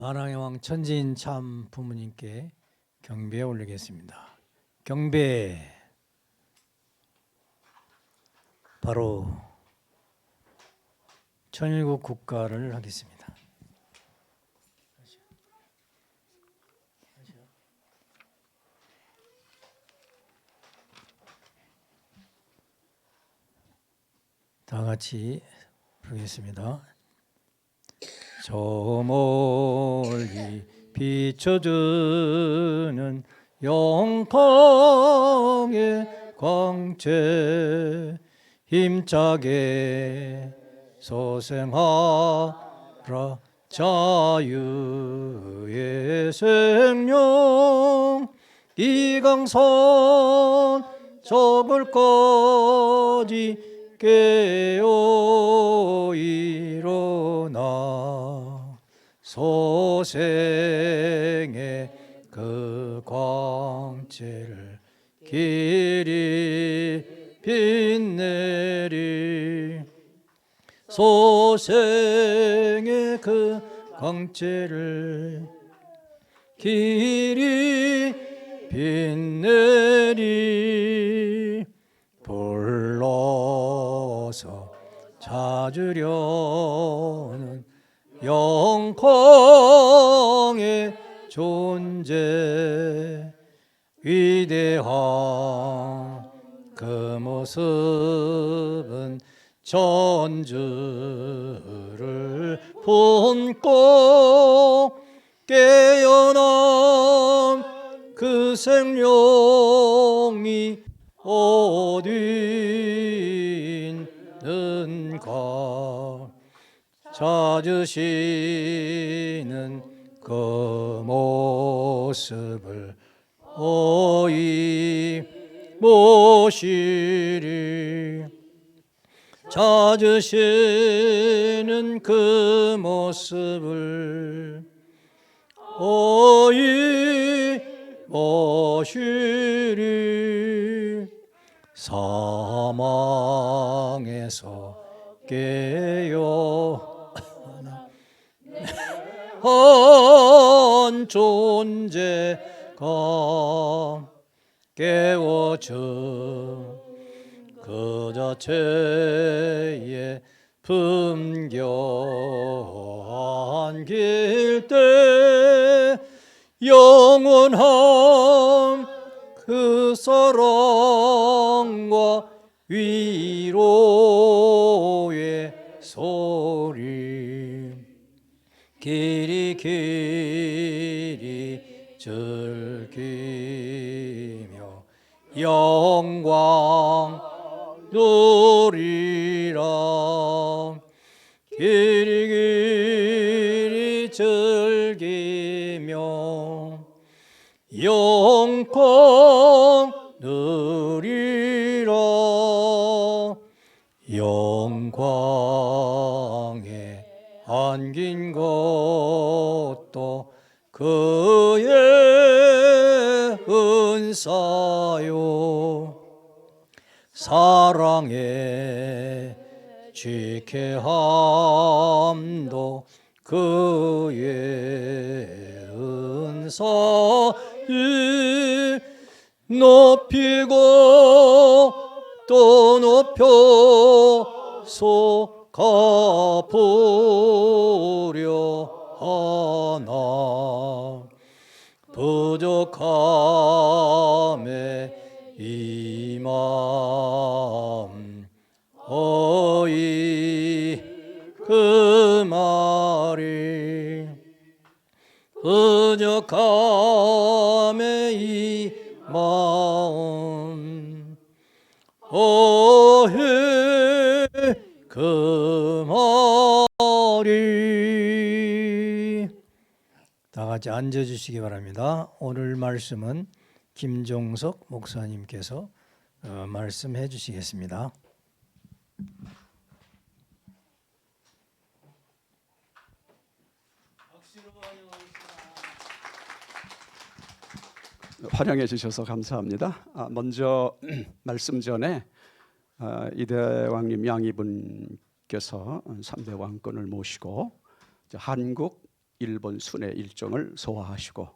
만왕의 왕 천지인 참 부모님께 경배 올리겠습니다. 경배. 바로 천일국 국가를 하겠습니다. 다 같이 부르겠습니다. 저 멀리 비춰주는 영광의 광채 힘차게 소생하라 자유의 생명 이강산 저물까지 깨어 일어나 소생의 그 광채를 길이 빛내리 소생의 그 광채를 길이 빛내리 불러서 찾으려는 영광의 존재 위대한 그 모습은 전주를 품고 깨어난 그 생명이 어디 있는가 찾으시는 그 모습을 어이 모시리 찾으시는 그 모습을 어이 모시리 사망에서 깨어 한 존재가 깨워준 그 자체의 품겨한 길때 영원한 그 사랑과 위로의 소리 길이 길이 즐기며 영광 누리라 길이 길이 즐기며 영광 누리라 영광에 안긴 것도 그의 은사요 사랑에 지혜함도 그의 은사이 높이고 또 높여서 갚으려 하나 부족함에 이 마음 어이 그 말이 부족함에 이 마음 어이 그 말이 다 같이 앉아주시기 바랍니다. 오늘 말씀은 김종석 목사님께서 말씀해 주시겠습니다. 환영해 주셔서 감사합니다. 먼저 말씀 전에 이대왕님 양이분께서 3대 왕권을 모시고 한국 일본 순회 일정을 소화하시고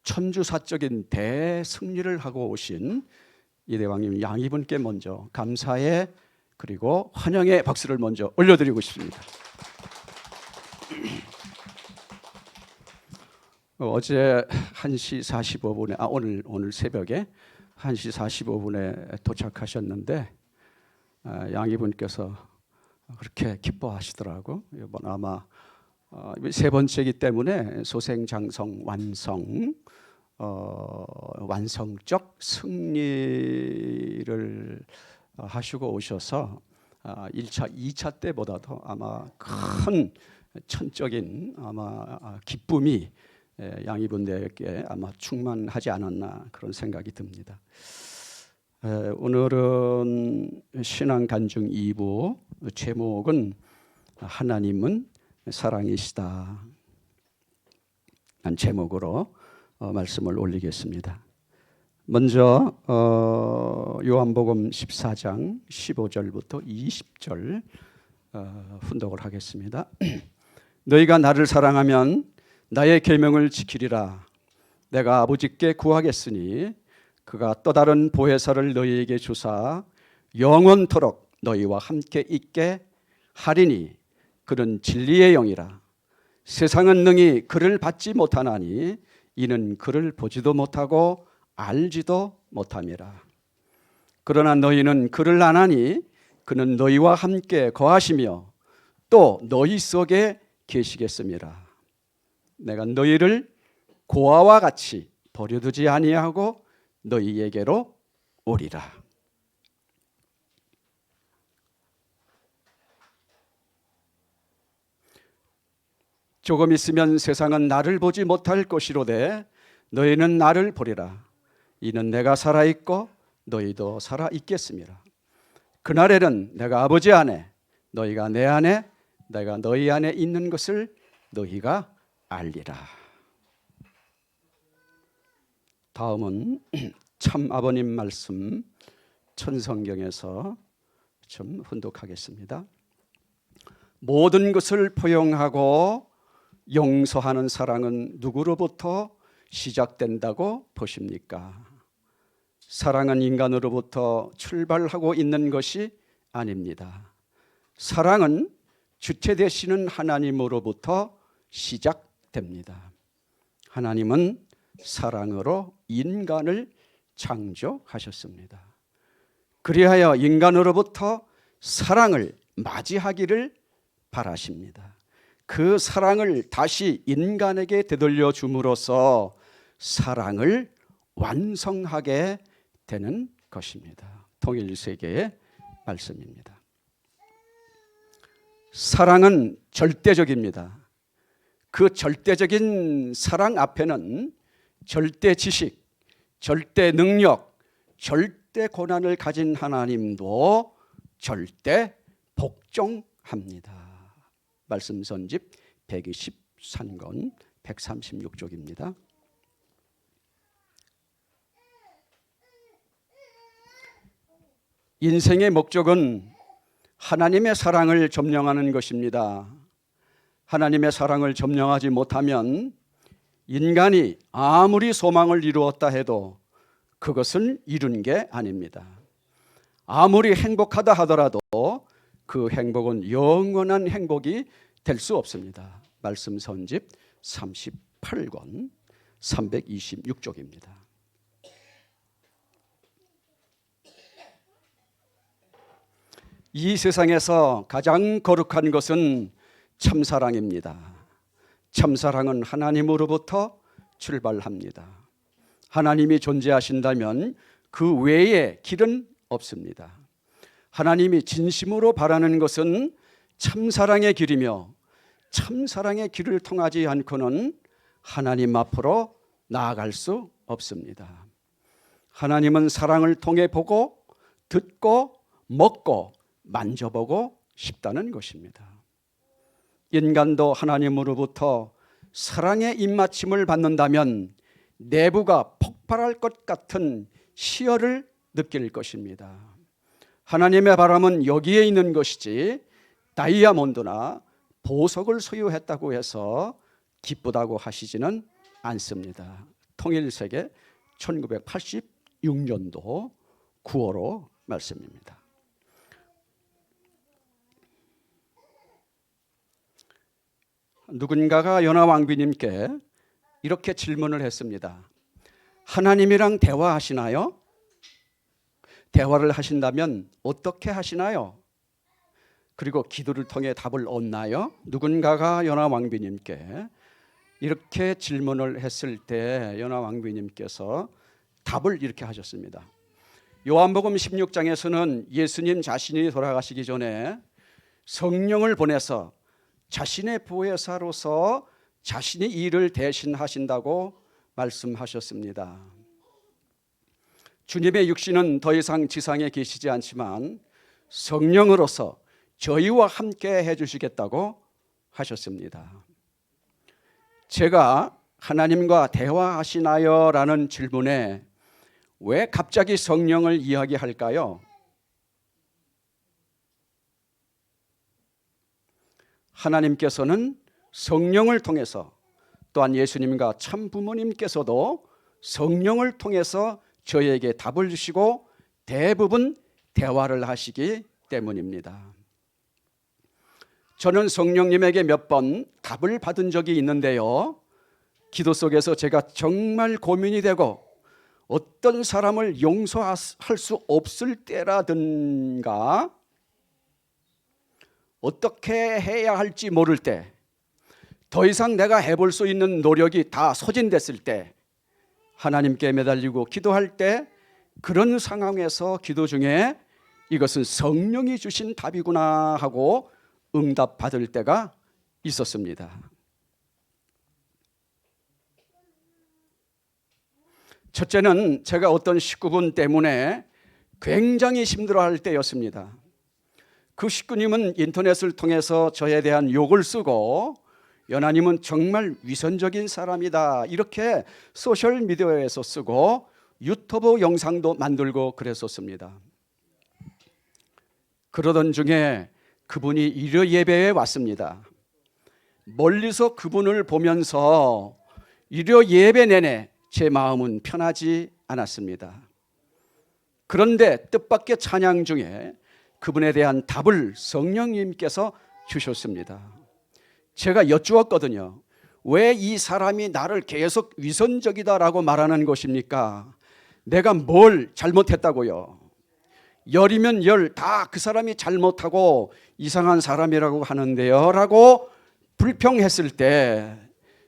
천주사적인 대승리를 하고 오신 이대왕님 양이분께 먼저 감사의 그리고 환영의 박수를 먼저 올려드리고 싶습니다. 어제 1시 45분에 오늘 새벽에 1시 45분에 도착하셨는데 양이분께서 그렇게 기뻐하시더라고. 이번 아마 세 번째이기 때문에 소생장성 완성적 승리를 하시고 오셔서 1차, 2차 때보다도 아마 큰 천적인 아마 기쁨이 양이분들에게 아마 충만하지 않았나 그런 생각이 듭니다. 오늘은 신앙 간증 2부 제목은 하나님은 사랑이시다 한 제목으로 말씀을 올리겠습니다. 먼저 요한복음 14장 15절부터 20절 훈독을 하겠습니다. 너희가 나를 사랑하면 나의 계명을 지키리라. 내가 아버지께 구하겠으니 그가 또 다른 보혜사를 너희에게 주사 영원토록 너희와 함께 있게 하리니 그는 진리의 영이라. 세상은 능히 그를 받지 못하나니 이는 그를 보지도 못하고 알지도 못함이라. 그러나 너희는 그를 아나니 그는 너희와 함께 거하시며 또 너희 속에 계시겠음이라. 내가 너희를 고아와 같이 버려두지 아니하고 너희에게로 오리라. 조금 있으면 세상은 나를 보지 못할 것이로되 너희는 나를 보리라. 이는 내가 살아있고 너희도 살아있겠음이라. 그날에는 내가 아버지 안에 너희가 내 안에 내가 너희 안에 있는 것을 너희가 알리라. 다음은 참 아버님 말씀 천성경에서 좀 훈독하겠습니다. 모든 것을 포용하고 용서하는 사랑은 누구로부터 시작된다고 보십니까? 사랑은 인간으로부터 출발하고 있는 것이 아닙니다. 사랑은 주체 되시는 하나님으로부터 시작됩니다. 하나님은 사랑으로 인간을 창조하셨습니다. 그리하여 인간으로부터 사랑을 맞이하기를 바라십니다. 그 사랑을 다시 인간에게 되돌려 줌으로써 사랑을 완성하게 되는 것입니다. 통일세계의 말씀입니다. 사랑은 절대적입니다. 그 절대적인 사랑 앞에는 절대 지식, 절대 능력, 절대 권한을 가진 하나님도 절대 복종합니다. 말씀 선집 123권 136쪽입니다. 인생의 목적은 하나님의 사랑을 점령하는 것입니다. 하나님의 사랑을 점령하지 못하면 인간이 아무리 소망을 이루었다 해도 그것은 이룬 게 아닙니다. 아무리 행복하다 하더라도 그 행복은 영원한 행복이 될 수 없습니다. 말씀 선집 38권 326쪽입니다. 이 세상에서 가장 거룩한 것은 참사랑입니다. 참사랑은 하나님으로부터 출발합니다. 하나님이 존재하신다면 그 외에 길은 없습니다. 하나님이 진심으로 바라는 것은 참사랑의 길이며 참사랑의 길을 통하지 않고는 하나님 앞으로 나아갈 수 없습니다. 하나님은 사랑을 통해 보고 듣고 먹고 만져보고 싶다는 것입니다. 인간도 하나님으로부터 사랑의 입맞춤을 받는다면 내부가 폭발할 것 같은 희열을 느낄 것입니다. 하나님의 바람은 여기에 있는 것이지 다이아몬드나 보석을 소유했다고 해서 기쁘다고 하시지는 않습니다. 통일세계 1986년도 9월호 말씀입니다. 누군가가 연하왕비님께 이렇게 질문을 했습니다. 하나님이랑 대화하시나요? 대화를 하신다면 어떻게 하시나요? 그리고 기도를 통해 답을 얻나요? 누군가가 연하왕비님께 이렇게 질문을 했을 때 연하왕비님께서 답을 이렇게 하셨습니다. 요한복음 16장에서는 예수님 자신이 돌아가시기 전에 성령을 보내서 자신의 보혜사로서 자신이 일을 대신하신다고 말씀하셨습니다. 주님의 육신은 더 이상 지상에 계시지 않지만 성령으로서 저희와 함께 해주시겠다고 하셨습니다. 제가 하나님과 대화하시나요? 라는 질문에 왜 갑자기 성령을 이야기할까요? 하나님께서는 성령을 통해서 또한 예수님과 참 부모님께서도 성령을 통해서 저희에게 답을 주시고 대부분 대화를 하시기 때문입니다. 저는 성령님에게 몇 번 답을 받은 적이 있는데요. 기도 속에서 제가 정말 고민이 되고 어떤 사람을 용서할 수 없을 때라든가 어떻게 해야 할지 모를 때, 더 이상 내가 해볼 수 있는 노력이 다 소진됐을 때, 하나님께 매달리고 기도할 때, 그런 상황에서 기도 중에 이것은 성령이 주신 답이구나 하고 응답받을 때가 있었습니다. 첫째는 제가 어떤 식구분 때문에 굉장히 힘들어할 때였습니다. 그 식구님은 인터넷을 통해서 저에 대한 욕을 쓰고 연하님은 정말 위선적인 사람이다 이렇게 소셜미디어에서 쓰고 유튜브 영상도 만들고 그랬었습니다. 그러던 중에 그분이 일요 예배에 왔습니다. 멀리서 그분을 보면서 일요 예배 내내 제 마음은 편하지 않았습니다. 그런데 뜻밖의 찬양 중에 그분에 대한 답을 성령님께서 주셨습니다. 제가 여쭈었거든요. 왜 이 사람이 나를 계속 위선적이다라고 말하는 것입니까? 내가 뭘 잘못했다고요? 열이면 열 다 그 사람이 잘못하고 이상한 사람이라고 하는데요 라고 불평했을 때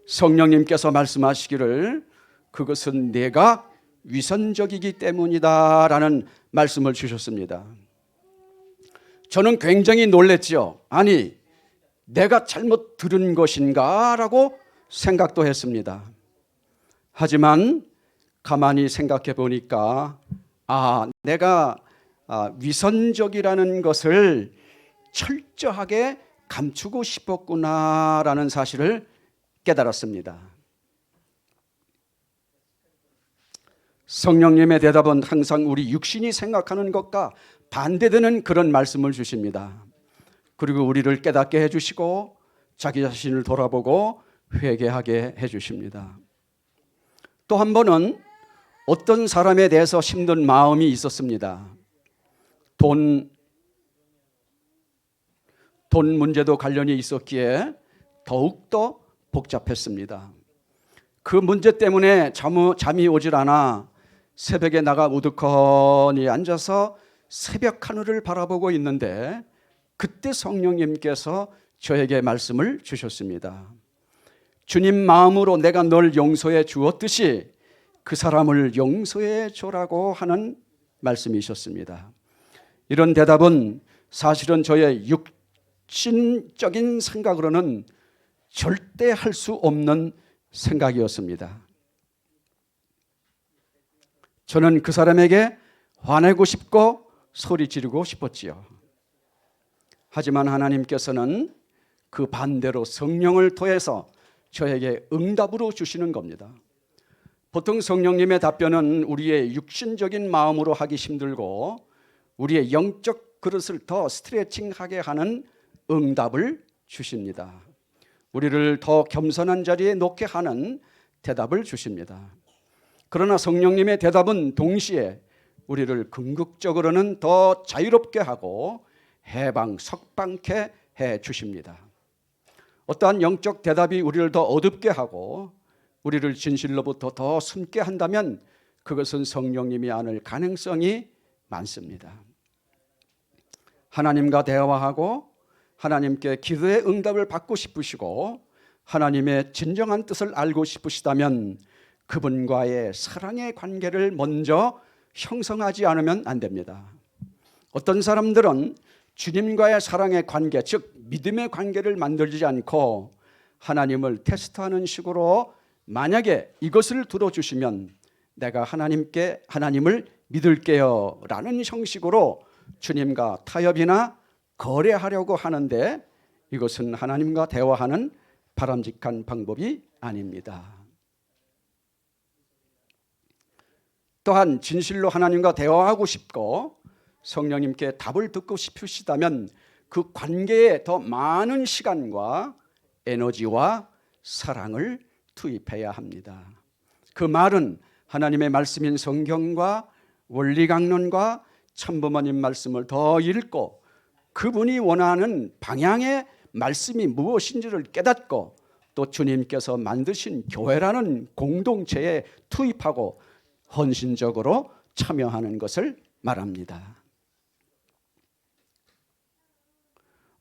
성령님께서 말씀하시기를 그것은 내가 위선적이기 때문이다 라는 말씀을 주셨습니다. 저는 굉장히 놀랬죠. 아니, 내가 잘못 들은 것인가 라고 생각도 했습니다. 하지만 가만히 생각해 보니까 내가 위선적이라는 것을 철저하게 감추고 싶었구나라는 사실을 깨달았습니다. 성령님의 대답은 항상 우리 육신이 생각하는 것과 반대되는 그런 말씀을 주십니다. 그리고 우리를 깨닫게 해주시고 자기 자신을 돌아보고 회개하게 해주십니다. 또 한 번은 어떤 사람에 대해서 힘든 마음이 있었습니다. 돈 문제도 관련이 있었기에 더욱더 복잡했습니다. 그 문제 때문에 잠이 오질 않아 새벽에 나가 우두커니 앉아서 새벽 하늘을 바라보고 있는데 그때 성령님께서 저에게 말씀을 주셨습니다. 주님 마음으로 내가 널 용서해 주었듯이 그 사람을 용서해 주라고 하는 말씀이셨습니다. 이런 대답은 사실은 저의 육신적인 생각으로는 절대 할 수 없는 생각이었습니다. 저는 그 사람에게 화내고 싶고 소리 지르고 싶었지요. 하지만 하나님께서는 그 반대로 성령을 통해서 저에게 응답으로 주시는 겁니다. 보통 성령님의 답변은 우리의 육신적인 마음으로 하기 힘들고 우리의 영적 그릇을 더 스트레칭하게 하는 응답을 주십니다. 우리를 더 겸손한 자리에 놓게 하는 대답을 주십니다. 그러나 성령님의 대답은 동시에 우리를 궁극적으로는 더 자유롭게 하고 해방, 석방케 해 주십니다. 어떠한 영적 대답이 우리를 더 어둡게 하고 우리를 진실로부터 더 숨게 한다면 그것은 성령님이 아닐 가능성이 많습니다. 하나님과 대화하고 하나님께 기도의 응답을 받고 싶으시고 하나님의 진정한 뜻을 알고 싶으시다면 그분과의 사랑의 관계를 먼저 형성하지 않으면 안 됩니다. 어떤 사람들은 주님과의 사랑의 관계, 즉 믿음의 관계를 만들지 않고 하나님을 테스트하는 식으로 만약에 이것을 들어주시면 내가 하나님을 믿을게요 라는 형식으로 주님과 타협이나 거래하려고 하는데 이것은 하나님과 대화하는 바람직한 방법이 아닙니다. 또한 진실로 하나님과 대화하고 싶고 성령님께 답을 듣고 싶으시다면 그 관계에 더 많은 시간과 에너지와 사랑을 투입해야 합니다. 그 말은 하나님의 말씀인 성경과 원리강론과 참부모님 말씀을 더 읽고 그분이 원하는 방향의 말씀이 무엇인지를 깨닫고 또 주님께서 만드신 교회라는 공동체에 투입하고 헌신적으로 참여하는 것을 말합니다.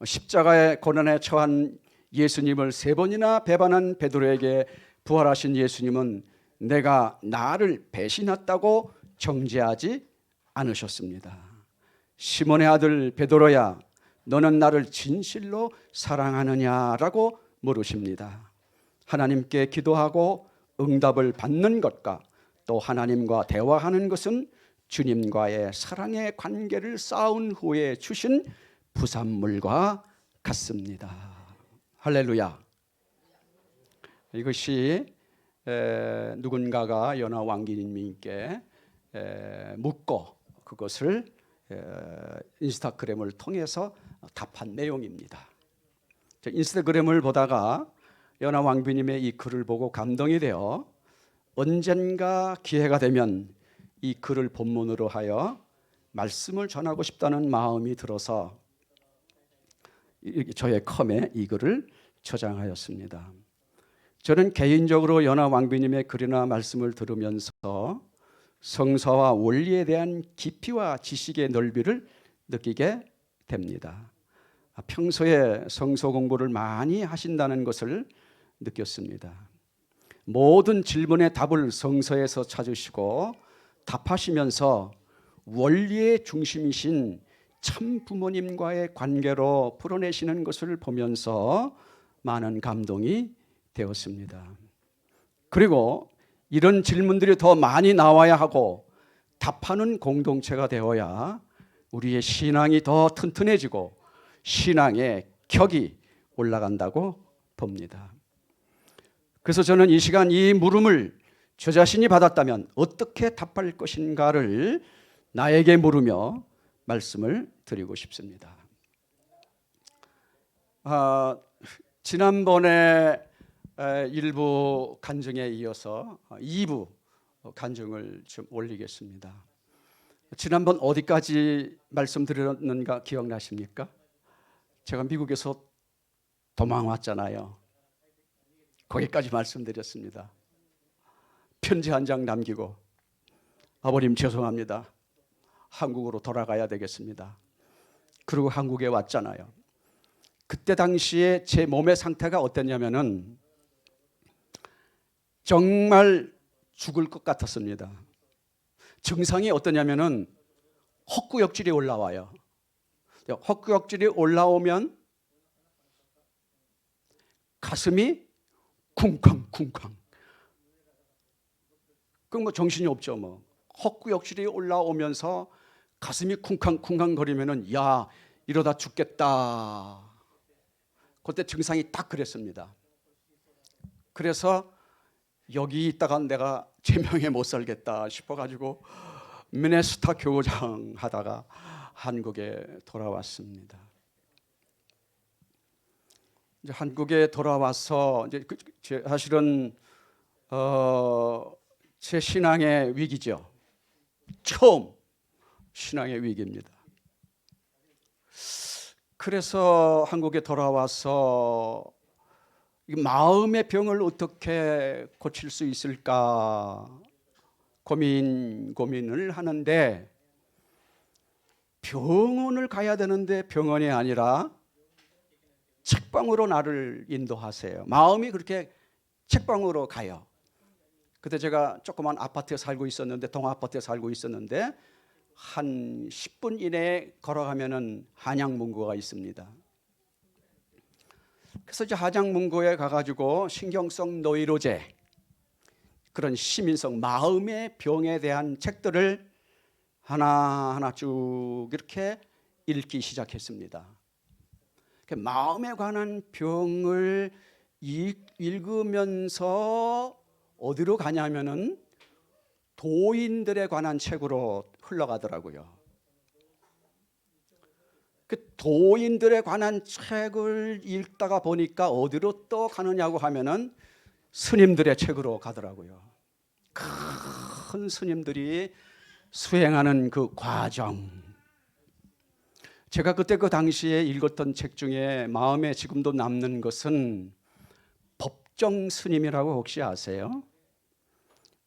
십자가의 고난에 처한 예수님을 3번이나 배반한 베드로에게 부활하신 예수님은 내가 나를 배신했다고 정죄하지 않으셨습니다. 시몬의 아들 베드로야 너는 나를 진실로 사랑하느냐라고 물으십니다. 하나님께 기도하고 응답을 받는 것과 또 하나님과 대화하는 것은 주님과의 사랑의 관계를 쌓은 후에 주신 부산물과 같습니다. 할렐루야. 이것이 누군가가 연하 왕기님께 묻고 그것을 인스타그램을 통해서 답한 내용입니다. 인스타그램을 보다가 연하 왕비님의 이 글을 보고 감동이 되어 언젠가 기회가 되면 이 글을 본문으로 하여 말씀을 전하고 싶다는 마음이 들어서 저의 컴에 이 글을 저장하였습니다. 저는 개인적으로 연하 왕비님의 글이나 말씀을 들으면서 성서와 원리에 대한 깊이와 지식의 넓이를 느끼게 됩니다. 평소에 성서 공부를 많이 하신다는 것을 느꼈습니다. 모든 질문의 답을 성서에서 찾으시고 답하시면서 원리의 중심이신 참 부모님과의 관계로 풀어내시는 것을 보면서 많은 감동이 되었습니다. 그리고 이런 질문들이 더 많이 나와야 하고 답하는 공동체가 되어야 우리의 신앙이 더 튼튼해지고 신앙의 격이 올라간다고 봅니다. 그래서 저는 이 시간 이 물음을 저 자신이 받았다면 어떻게 답할 것인가를 나에게 물으며 말씀을 드리고 싶습니다. 지난번에 1부 간증에 이어서 2부 간증을 좀 올리겠습니다. 지난번 어디까지 말씀드렸는가 기억나십니까? 제가 미국에서 도망 왔잖아요. 거기까지 말씀드렸습니다. 편지 한 장 남기고 아버님 죄송합니다. 한국으로 돌아가야 되겠습니다. 그리고 한국에 왔잖아요. 그때 당시에 제 몸의 상태가 어땠냐면은 정말 죽을 것 같았습니다. 증상이 어떠냐면은 헛구역질이 올라와요. 헛구역질이 올라오면 가슴이 쿵쾅쿵쾅. 그럼 뭐 정신이 없죠. 뭐 헛구역질이 올라오면서 가슴이 쿵쾅쿵쾅 거리면은 야 이러다 죽겠다. 그때 증상이 딱 그랬습니다. 그래서 여기 있다가 내가 제명에 못 살겠다 싶어가지고 미네소타 교장 하다가 한국에 돌아왔습니다. 이제 한국에 돌아와서 이제 사실은 제 신앙의 위기죠. 처음 신앙의 위기입니다. 그래서 한국에 돌아와서 이 마음의 병을 어떻게 고칠 수 있을까 고민을 하는데, 병원을 가야 되는데 병원이 아니라 책방으로 나를 인도하세요. 마음이 그렇게 책방으로 가요. 그때 제가 조그만 아파트에 살고 있었는데, 동아파트에 살고 있었는데 한 10분 이내에 걸어가면은 한양문고가 있습니다. 그래서 이제 한양문고에 가가지고 신경성 노이로제, 그런 시민성 마음의 병에 대한 책들을 하나하나 쭉 이렇게 읽기 시작했습니다. 마음에 관한 병을 읽으면서 어디로 가냐면은 도인들에 관한 책으로 흘러가더라고요. 그 도인들에 관한 책을 읽다가 보니까 어디로 또 가느냐고 하면은 스님들의 책으로 가더라고요. 큰 스님들이 수행하는 그 과정. 제가 그때 그 당시에 읽었던 책 중에 마음에 지금도 남는 것은 법정 스님이라고 혹시 아세요?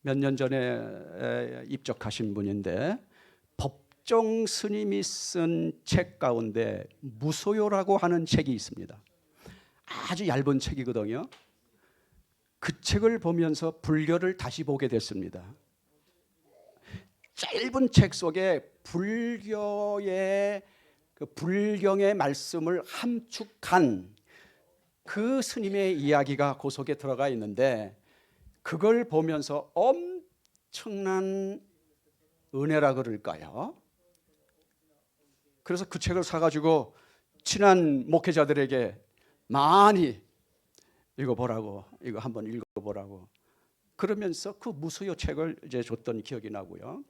몇 년 전에 입적하신 분인데, 법정 스님이 쓴 책 가운데 무소요라고 하는 책이 있습니다. 아주 얇은 책이거든요. 그 책을 보면서 불교를 다시 보게 됐습니다. 짧은 책 속에 불교의 그 불경의 말씀을 함축한 그 스님의 이야기가 그 속에 들어가 있는데, 그걸 보면서 엄청난 은혜라 그럴까요? 그래서 그 책을 사가지고 친한 목회자들에게 많이 읽어보라고, 이거 한번 읽어보라고 그러면서 그 무소요 책을 이제 줬던 기억이 나고요.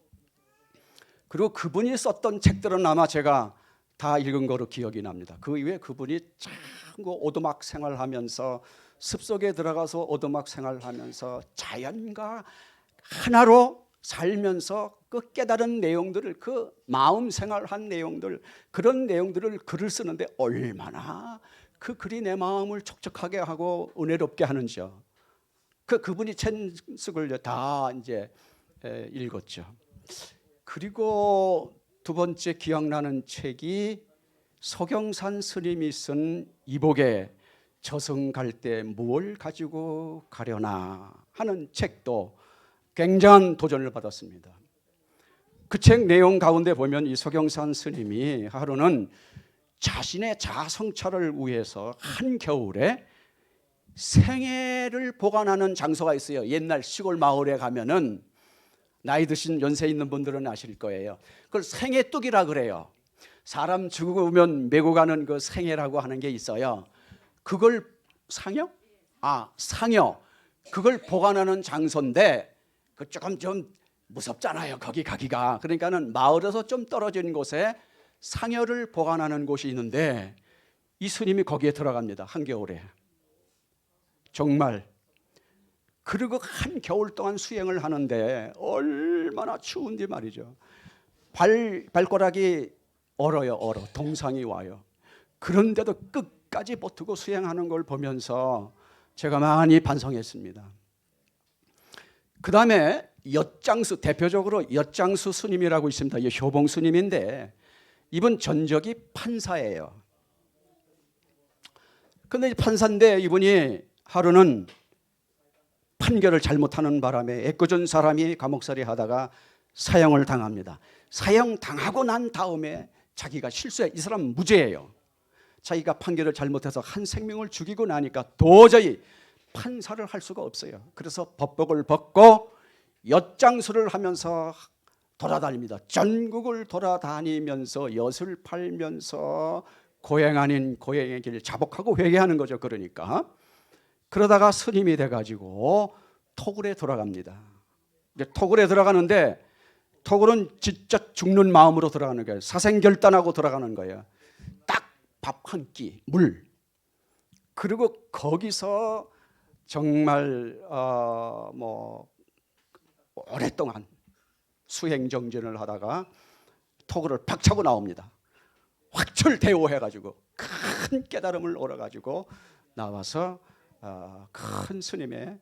그리고 그분이 썼던 책들은 아마 제가 다 읽은 거로 기억이 납니다. 그 이후에 그분이 참 오두막 생활하면서, 습속에 들어가서 오두막 생활하면서 자연과 하나로 살면서 그 깨달은 내용들을, 그 마음 생활한 내용들, 그런 내용들을 글을 쓰는데 얼마나 그 글이 내 마음을 촉촉하게 하고 은혜롭게 하는지요. 그분이 책을 다 이제 읽었죠. 그리고 두 번째 기억나는 책이 서경산 스님이 쓴 이복의 저승 갈 때 무엇을 가지고 가려나 하는 책도 굉장한 도전을 받았습니다. 그 책 내용 가운데 보면 이 서경산 스님이 하루는 자신의 자아성찰을 위해서 한겨울에 생애를 보관하는 장소가 있어요. 옛날 시골 마을에 가면은 나이 드신 연세 있는 분들은 아실 거예요. 그걸 생애뚝이라 그래요. 사람 죽으면 메고 가는 그 생애라고 하는 게 있어요. 그걸 상여? 상여. 그걸 보관하는 장소인데 그 조금 좀 무섭잖아요. 거기 가기가. 그러니까는 마을에서 좀 떨어진 곳에 상여를 보관하는 곳이 있는데 이 스님이 거기에 들어갑니다. 한겨울에. 정말. 그리고 한 겨울 동안 수행을 하는데 얼마나 추운지 말이죠. 발가락이 얼어요. 동상이 와요. 그런데도 끝까지 버티고 수행하는 걸 보면서 제가 많이 반성했습니다. 그 다음에 엿장수, 대표적으로 엿장수 스님이라고 있습니다. 이 효봉 스님인데 이분 전적이 판사예요. 근데 판사인데 이분이 하루는 판결을 잘못하는 바람에 애꿎은 사람이 감옥살이 하다가 사형을 당합니다. 사형 당하고 난 다음에 자기가 실수해. 이 사람 무죄예요. 자기가 판결을 잘못해서 한 생명을 죽이고 나니까 도저히 판사를 할 수가 없어요. 그래서 법복을 벗고 엿장수를 하면서 돌아다닙니다. 전국을 돌아다니면서 엿을 팔면서 고행 아닌 고행의 길을 자복하고 회개하는 거죠. 그러다가 스님이 돼가지고 토굴에 들어갑니다. 토굴에 들어가는데 토굴은 진짜 죽는 마음으로 들어가는 거예요. 사생결단하고 들어가는 거예요. 딱 밥 한 끼, 물. 그리고 거기서 정말 오랫동안 수행 정진을 하다가 토구를 팍 차고 나옵니다. 확철대오해가지고 큰 깨달음을 얻어가지고 나와서 큰 스님의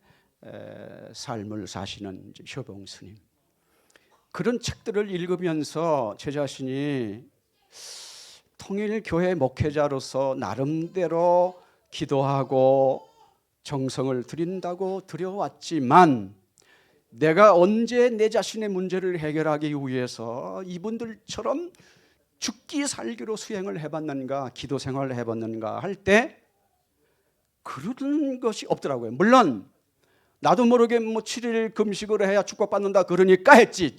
삶을 사시는 효봉 스님. 그런 책들을 읽으면서 제 자신이 통일교회 목회자로서 나름대로 기도하고 정성을 들인다고 드려왔지만 내가 언제 내 자신의 문제를 해결하기 위해서 이분들처럼 죽기 살기로 수행을 해봤는가, 기도 생활을 해봤는가 할 때 그런 것이 없더라고요. 물론 나도 모르게 7일 금식을 해야 축복받는다 그러니까 했지,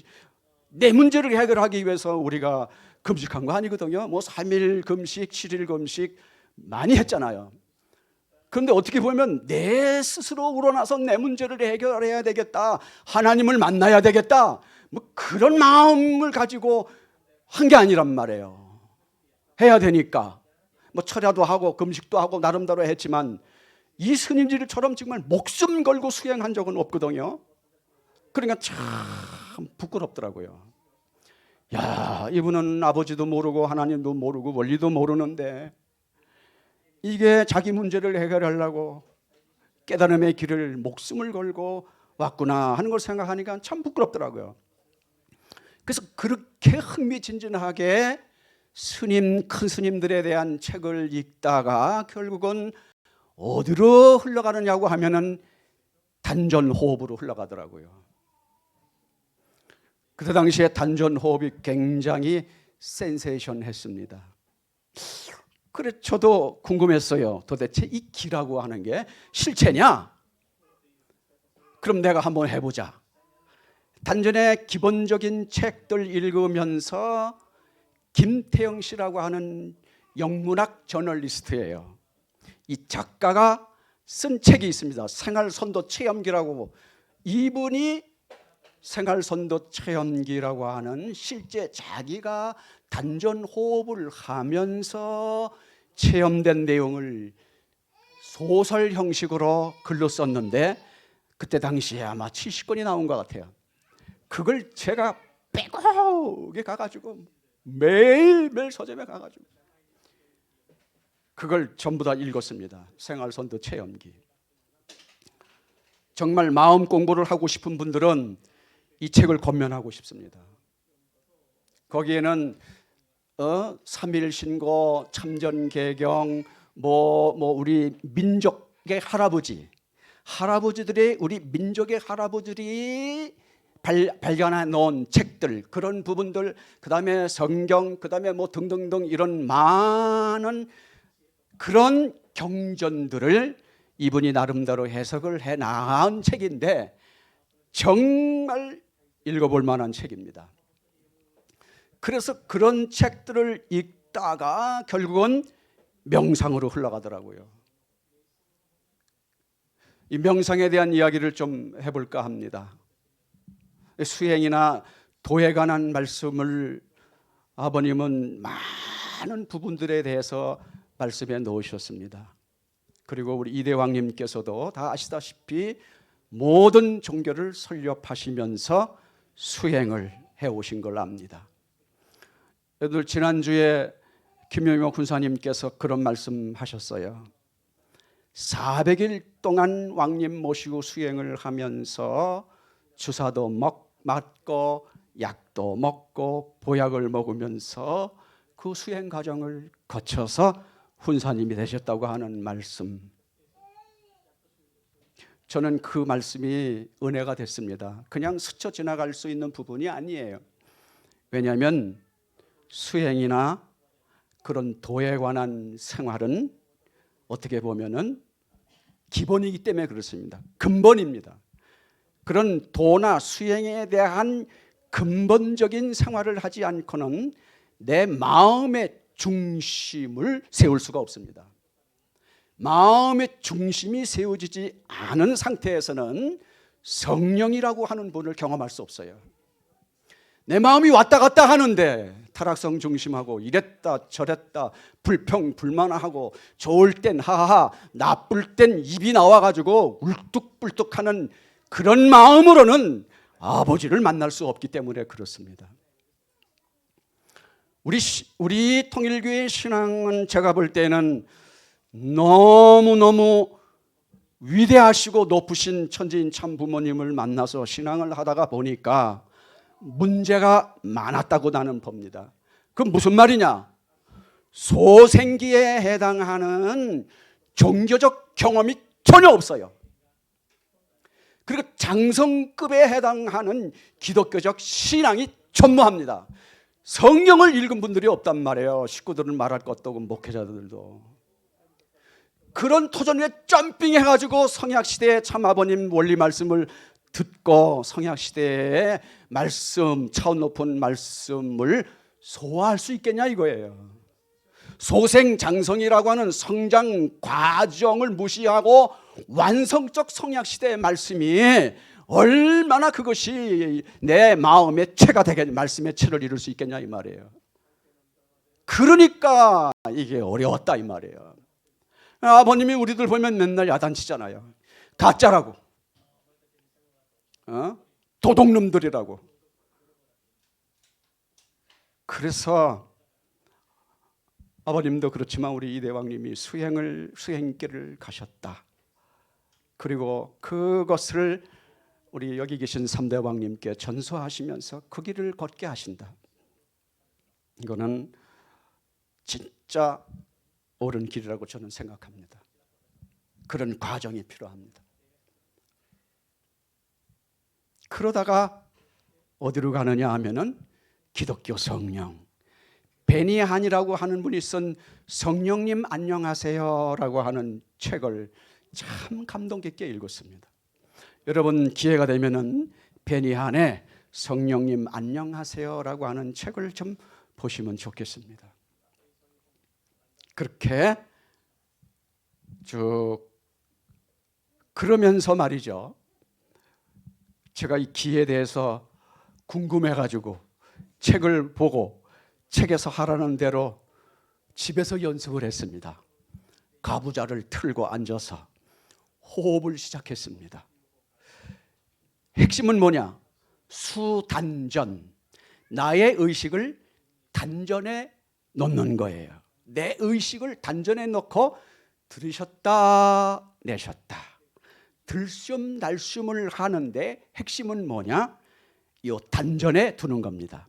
내 문제를 해결하기 위해서 우리가 금식한 거 아니거든요. 3일 금식, 7일 금식 많이 했잖아요. 그런데 어떻게 보면 내 스스로 우러나서 내 문제를 해결해야 되겠다, 하나님을 만나야 되겠다, 그런 마음을 가지고 한 게 아니란 말이에요. 해야 되니까 철야도 하고 금식도 하고 나름대로 했지만 이 스님들처럼 정말 목숨 걸고 수행한 적은 없거든요. 그러니까 참 부끄럽더라고요. 야, 이분은 아버지도 모르고 하나님도 모르고 원리도 모르는데 이게 자기 문제를 해결하려고 깨달음의 길을 목숨을 걸고 왔구나 하는 걸 생각하니까 참 부끄럽더라고요. 그래서 그렇게 흥미진진하게 큰 스님들에 대한 책을 읽다가 결국은 어디로 흘러가느냐고 하면은 단전호흡으로 흘러가더라고요. 그때 당시에 단전호흡이 굉장히 센세이션했습니다. 그래 저도 궁금했어요. 도대체 이 기라고 하는 게 실체냐? 그럼 내가 한번 해보자. 단전의 기본적인 책들 읽으면서 김태영 씨라고 하는 영문학 저널리스트예요. 이 작가가 쓴 책이 있습니다. 생활선도 체험기라고. 이분이 생활선도 체험기라고 하는 실제 자기가 단전호흡을 하면서 체험된 내용을 소설 형식으로 글로 썼는데 그때 당시에 아마 70권이 나온 것 같아요. 그걸 제가 빼곡하게 가가지고 매일매일 서점에 가가지고 그걸 전부 다 읽었습니다. 생활선도 체험기. 정말 마음 공부를 하고 싶은 분들은 이 책을 권면하고 싶습니다. 거기에는 3일 신고, 참전개경, 우리 민족의 할아버지들의 우리 민족의 할아버지들이 발견해 놓은 책들, 그런 부분들, 그 다음에 성경, 그 다음에 등등등 이런 많은 그런 경전들을 이분이 나름대로 해석을 해 나간 책인데 정말 읽어볼 만한 책입니다. 그래서 그런 책들을 읽다가 결국은 명상으로 흘러가더라고요. 이 명상에 대한 이야기를 좀 해볼까 합니다. 수행이나 도에 관한 말씀을 아버님은 많은 부분들에 대해서 말씀해 놓으셨습니다. 그리고 우리 이대왕님께서도 다 아시다시피 모든 종교를 설립하시면서 수행을 해오신 걸 압니다. 여러분 지난주에 김용명 군사님께서 그런 말씀하셨어요. 400일 동안 왕님 모시고 수행을 하면서 주사도 맞고 약도 먹고 보약을 먹으면서 그 수행 과정을 거쳐서 훈사님이 되셨다고 하는 말씀, 저는 그 말씀이 은혜가 됐습니다. 그냥 스쳐 지나갈 수 있는 부분이 아니에요. 왜냐하면 수행이나 그런 도에 관한 생활은 어떻게 보면은 기본이기 때문에 그렇습니다. 근본입니다. 그런 도나 수행에 대한 근본적인 생활을 하지 않고는 내 마음의 중심을 세울 수가 없습니다. 마음의 중심이 세워지지 않은 상태에서는 성령이라고 하는 분을 경험할 수 없어요. 내 마음이 왔다 갔다 하는데 타락성 중심하고 이랬다 저랬다 불평불만하고 좋을 땐 하하하 나쁠 땐 입이 나와가지고 울뚝불뚝하는 그런 마음으로는 아버지를 만날 수 없기 때문에 그렇습니다. 우리 통일교회 신앙은 제가 볼 때는 너무너무 위대하시고 높으신 천지인 참 부모님을 만나서 신앙을 하다가 보니까 문제가 많았다고 나는 봅니다. 그건 무슨 말이냐? 소생기에 해당하는 종교적 경험이 전혀 없어요. 그리고 장성급에 해당하는 기독교적 신앙이 전무합니다. 성경을 읽은 분들이 없단 말이에요. 식구들은 말할 것도 없고 목회자들도. 그런 토전 위에 점핑해가지고 성약시대의 참 아버님 원리 말씀을 듣고 성약시대의 말씀, 차원 높은 말씀을 소화할 수 있겠냐 이거예요. 소생장성이라고 하는 성장 과정을 무시하고 완성적 성약시대의 말씀이 얼마나 그것이 내 마음의 채가 되겠냐, 말씀의 채를 이룰 수 있겠냐 이 말이에요. 그러니까 이게 어려웠다 이 말이에요. 아버님이 우리들 보면 맨날 야단치잖아요. 가짜라고, 도둑놈들이라고. 그래서 아버님도 그렇지만 우리 이대왕님이 수행길을 가셨다. 그리고 그것을 우리 여기 계신 3대 왕님께 전수하시면서 그 길을 걷게 하신다. 이거는 진짜 옳은 길이라고 저는 생각합니다. 그런 과정이 필요합니다. 그러다가 어디로 가느냐 하면은 기독교 성령, 베니한이라고 하는 분이 쓴 성령님 안녕하세요라고 하는 책을 참 감동 깊게 읽었습니다. 여러분 기회가 되면은 베니한의 성령님 안녕하세요라고 하는 책을 좀 보시면 좋겠습니다. 그렇게 쭉 그러면서 말이죠. 제가 이 기에 대해서 궁금해가지고 책을 보고 책에서 하라는 대로 집에서 연습을 했습니다. 가부좌를 틀고 앉아서 호흡을 시작했습니다. 핵심은 뭐냐? 수단전, 나의 의식을 단전에 놓는 거예요. 내 의식을 단전에 놓고 들으셨다 내셨다 들숨날숨을 하는데 핵심은 뭐냐? 이 단전에 두는 겁니다.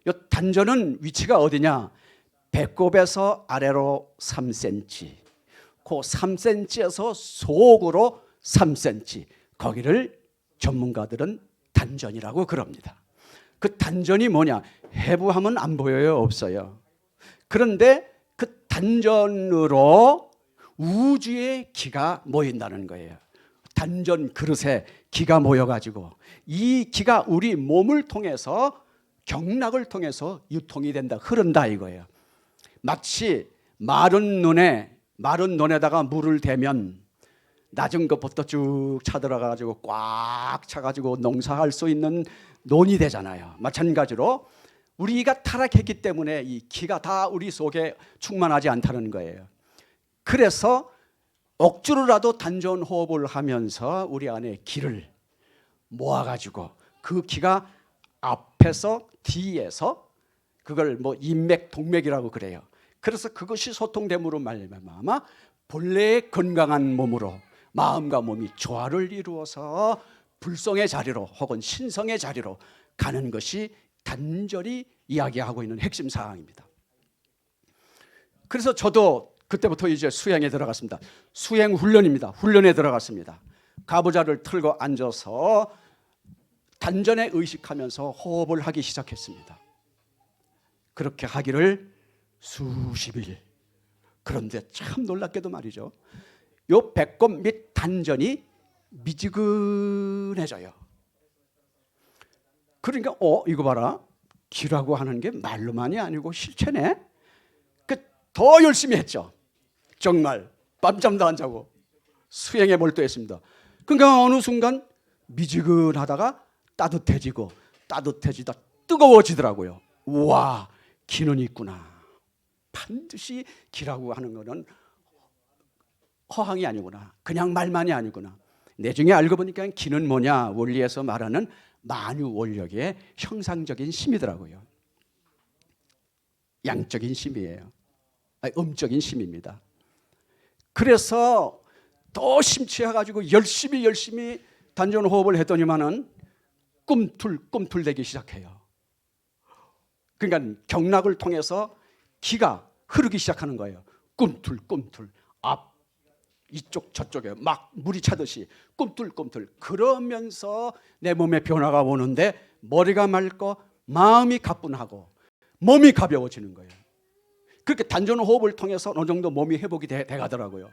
이 단전은 위치가 어디냐? 배꼽에서 아래로 3cm, 그 3cm에서 속으로 3cm, 거기를 전문가들은 단전이라고 그럽니다. 그 단전이 뭐냐? 해부하면 안 보여요? 없어요? 그런데 그 단전으로 우주의 기가 모인다는 거예요. 단전 그릇에 기가 모여가지고 이 기가 우리 몸을 통해서 경락을 통해서 유통이 된다, 흐른다 이거예요. 마치 마른 논에다가 물을 대면 낮은 것부터 쭉 차들어가지고 꽉 차가지고 농사할 수 있는 논이 되잖아요. 마찬가지로 우리가 타락했기 때문에 이 기가 다 우리 속에 충만하지 않다는 거예요. 그래서 억지로라도 단전 호흡을 하면서 우리 안에 기를 모아가지고 그 기가 앞에서 뒤에서 그걸 뭐 인맥 동맥이라고 그래요. 그래서 그것이 소통됨으로 말미암아 본래의 건강한 몸으로 마음과 몸이 조화를 이루어서 불성의 자리로 혹은 신성의 자리로 가는 것이 단절이 이야기하고 있는 핵심 사항입니다. 그래서 저도 그때부터 이제 수행에 들어갔습니다. 수행 훈련입니다. 훈련에 들어갔습니다. 가부좌를 틀고 앉아서 단전에 의식하면서 호흡을 하기 시작했습니다. 그렇게 하기를 수십일. 그런데 참 놀랍게도 말이죠. 요 배꼽 및 단전이 미지근해져요. 그러니까 이거 봐라. 기라고 하는 게 말로만이 아니고 실체네. 더 열심히 했죠. 정말 밤잠도 안 자고 수행에 몰두했습니다. 그러니까 어느 순간 미지근하다가 따뜻해지다 뜨거워지더라고요. 우와, 기는 있구나. 반드시 기라고 하는 것은 허황이 아니구나. 그냥 말만이 아니구나. 내중에 알고 보니까 기는 뭐냐? 원리에서 말하는 만유 원력의 형상적인 심이더라고요. 양적인 심이에요. 음적인 심입니다. 그래서 더 심취해가지고 열심히 단전호흡을 했더니만은 꿈틀꿈틀대기 시작해요. 그러니까 경락을 통해서 기가 흐르기 시작하는 거예요. 꿈틀꿈틀 앞 이쪽 저쪽에 막 물이 차듯이 꿈틀꿈틀. 그러면서 내 몸에 변화가 오는데 머리가 맑고 마음이 가뿐하고 몸이 가벼워지는 거예요. 그렇게 단전호흡을 통해서 어느 정도 몸이 회복이 돼가더라고요.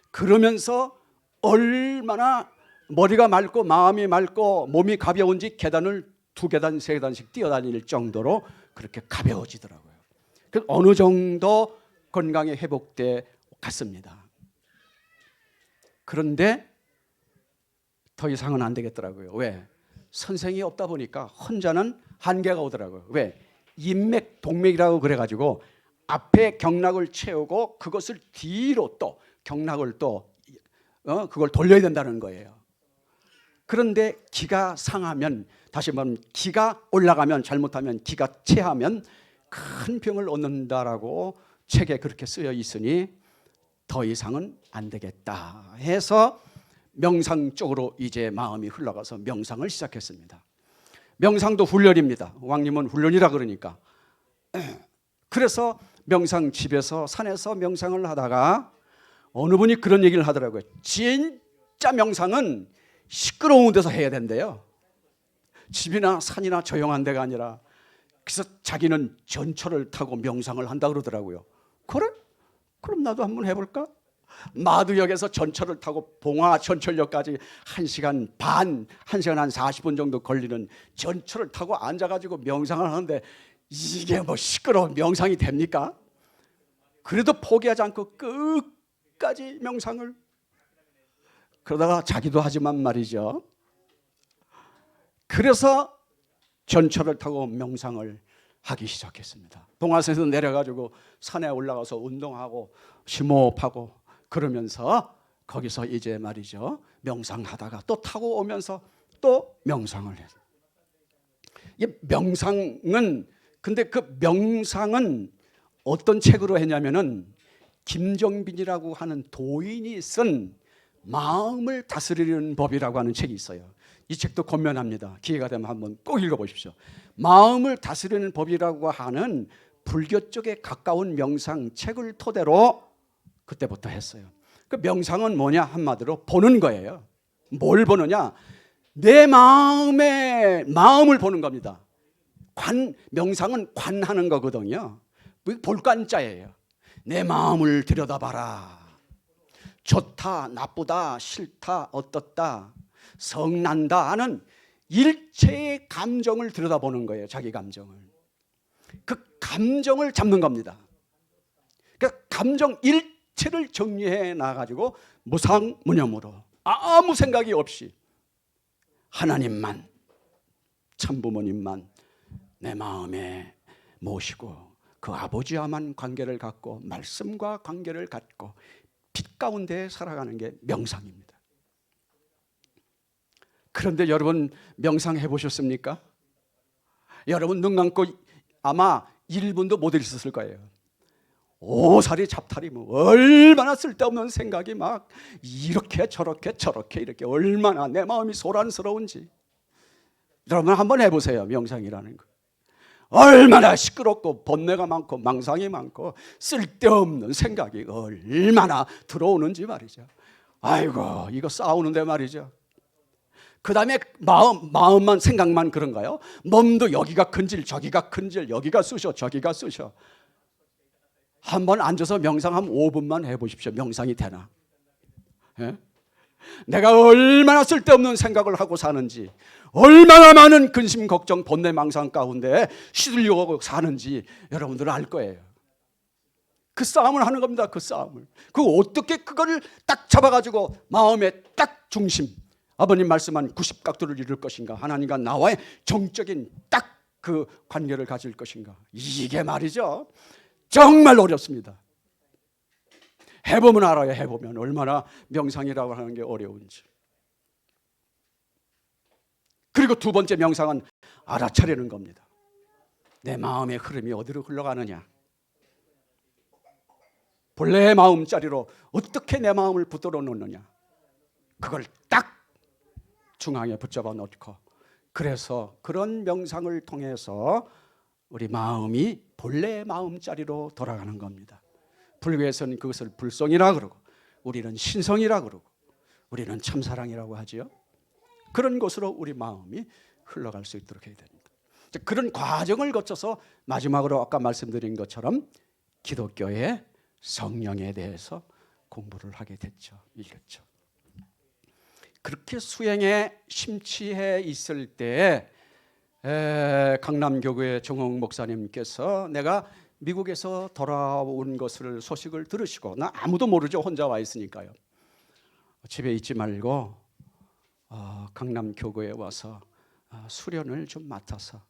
그러면서 얼마나 머리가 맑고 마음이 맑고 몸이 가벼운지 계단을 2계단, 3계단씩 뛰어다닐 정도로 그렇게 가벼워지더라고요. 그래서 어느 정도 건강이 회복돼 갔습니다. 그런데 더 이상은 안 되겠더라고요. 왜? 선생이 없다 보니까 혼자는 한계가 오더라고요. 왜? 인맥, 동맥이라고 그래가지고 앞에 경락을 채우고 그것을 뒤로 또 경락을 또 그걸 돌려야 된다는 거예요. 그런데 기가 상하면, 다시 말하면 기가 올라가면, 잘못하면 기가 체하면 큰 병을 얻는다라고 책에 그렇게 쓰여 있으니 더 이상은 안 되겠다 해서 명상 쪽으로 이제 마음이 흘러가서 명상을 시작했습니다. 명상도 훈련입니다. 왕님은 훈련이라 그러니까. 그래서 명상 집에서 산에서 명상을 하다가 어느 분이 그런 얘기를 하더라고요. 진짜 명상은 시끄러운 데서 해야 된대요. 집이나 산이나 조용한 데가 아니라. 그래서 자기는 전철을 타고 명상을 한다 그러더라고요. 그래? 그럼 나도 한번 해볼까? 마두역에서 전철을 타고 봉화 전철역까지 1시간 반, 1시간 한 40분 정도 걸리는 전철을 타고 앉아가지고 명상을 하는데 이게 뭐 시끄러운 명상이 됩니까? 그래도 포기하지 않고 끝까지 명상을. 그러다가 자기도 하지만 말이죠. 그래서 전철을 타고 명상을 하기 시작했습니다. 봉화산에서 내려가지고 산에 올라가서 운동하고 심호흡하고 그러면서 거기서 이제 말이죠. 명상하다가 또 타고 오면서 또 명상을 해요. 이 명상은, 근데 그 명상은 어떤 책으로 했냐면은 김정빈이라고 하는 도인이 쓴 마음을 다스리는 법이라고 하는 책이 있어요. 이 책도 권면합니다. 기회가 되면 한번 꼭 읽어보십시오. 마음을 다스리는 법이라고 하는 불교 쪽에 가까운 명상 책을 토대로 그때부터 했어요. 그 명상은 뭐냐? 한마디로 보는 거예요. 뭘 보느냐? 내 마음을 보는 겁니다. 명상은 관하는 거거든요. 볼관자예요. 내 마음을 들여다봐라. 좋다, 나쁘다, 싫다, 어떻다, 성난다 하는 일체의 감정을 들여다보는 거예요. 자기 감정을. 그 감정을 잡는 겁니다. 그 감정 일체를 정리해 놔가지고 무상무념으로 아무 생각이 없이 하나님만, 참부모님만 내 마음에 모시고 그 아버지와만 관계를 갖고 말씀과 관계를 갖고 빛 가운데 살아가는 게 명상입니다. 그런데 여러분 명상해 보셨습니까? 여러분 눈 감고 아마 1분도 못 있었을 거예요. 오사리 잡타리 뭐 얼마나 쓸데없는 생각이 막 이렇게 저렇게 이렇게 얼마나 내 마음이 소란스러운지. 여러분 한번 해보세요. 명상이라는 거 얼마나 시끄럽고 번뇌가 많고 망상이 많고 쓸데없는 생각이 얼마나 들어오는지 말이죠. 아이고 이거 싸우는데 말이죠. 그 다음에 마음만 생각만 그런가요? 몸도 여기가 근질 저기가 근질 여기가 쑤셔 저기가 쑤셔. 한번 앉아서 명상 한 5분만 해보십시오. 명상이 되나? 예? 내가 얼마나 쓸데없는 생각을 하고 사는지, 얼마나 많은 근심 걱정 번뇌 망상 가운데 시들려고 사는지 여러분들은 알 거예요. 그 싸움을 하는 겁니다. 그 싸움을. 어떻게 그거를 딱 잡아가지고 마음의 딱 중심, 아버님 말씀한 90각도를 이룰 것인가, 하나님과 나와의 정적인 딱 그 관계를 가질 것인가? 이게 말이죠. 정말 어렵습니다. 해보면 알아요. 해보면 얼마나 명상이라고 하는 게 어려운지. 그리고 두 번째 명상은 알아차리는 겁니다. 내 마음의 흐름이 어디로 흘러가느냐. 본래의 마음자리로 어떻게 내 마음을 붙들어 놓느냐. 그걸 딱 중앙에 붙잡아 놓고, 그래서 그런 명상을 통해서 우리 마음이 본래의 마음자리로 돌아가는 겁니다. 불교에서는 그것을 불성이라 그러고, 우리는 신성이라 그러고, 우리는 참사랑이라고 하지요. 그런 곳으로 우리 마음이 흘러갈 수 있도록 해야 됩니다. 그런 과정을 거쳐서 마지막으로 아까 말씀드린 것처럼 기독교의 성령에 대해서 공부를 하게 됐죠. 읽었죠. 그렇게 수행에 심취해 있을 때 강남교구의 정홍 목사님께서 내가 미국에서 돌아온 것을 소식을 들으시고, 나 아무도 모르죠. 혼자 와 있으니까요. 집에 있지 말고 강남교구에 와서 수련을 좀 맡아서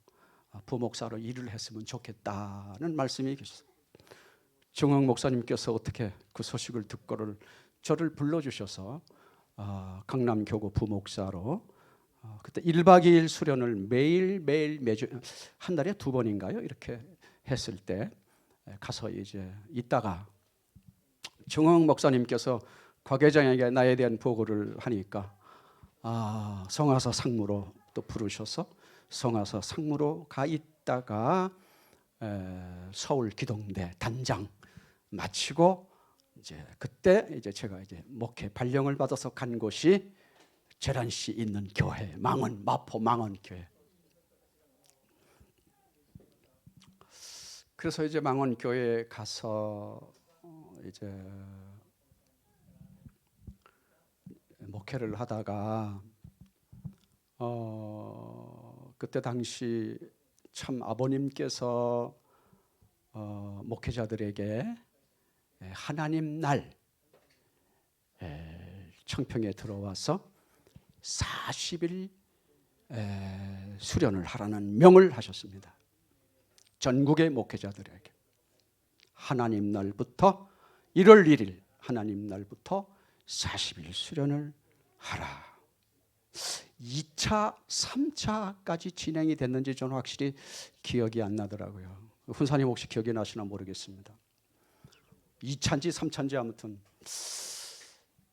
부목사로 일을 했으면 좋겠다는 말씀이 계셨어요. 정홍 목사님께서 어떻게 그 소식을 듣고를 저를 불러주셔서 강남교구 부목사로 그때 1박 2일 수련을 매일 매주 한 달에 2번인가요? 이렇게 했을 때 가서 이제 있다가 정홍 목사님께서 곽회장에게 나에 대한 보고를 하니까 성화사 상무로 또 부르셔서 성화사 상무로 가 있다가 서울 기동대 단장 마치고 이제 그때 이제 제가 이제 목회 발령을 받아서 간 곳이 재란시 있는 교회, 망원, 마포 망원 교회. 그래서 이제 망원 교회에 가서 이제 목회를 하다가 그때 당시 참 아버님께서 목회자들에게 하나님 날 청평에 들어와서 40일 수련을 하라는 명을 하셨습니다. 전국의 목회자들에게 하나님 날부터 1월 1일 하나님 날부터 40일 수련을 하라. 2차, 3차까지 진행이 됐는지 저는 확실히 기억이 안 나더라고요. 훈사님 혹시 기억이 나시나 모르겠습니다. 2차인지 3차인지 아무튼.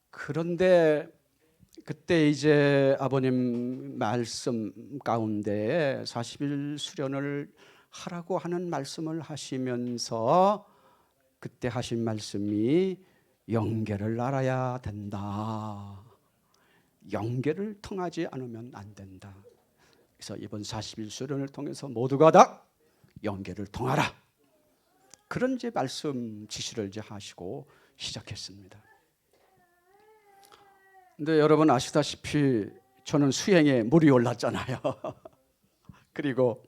그런데 그때 이제 아버님 말씀 가운데 40일 수련을 하라고 하는 말씀을 하시면서 그때 하신 말씀이 영계를 알아야 된다. 영계를 통하지 않으면 안 된다. 그래서 이번 40일 수련을 통해서 모두가 다 영계를 통하라. 그런 이제 말씀 지시를 이제 하시고 시작했습니다. 근데 여러분 아시다시피 저는 수행에 물이 올랐잖아요. 그리고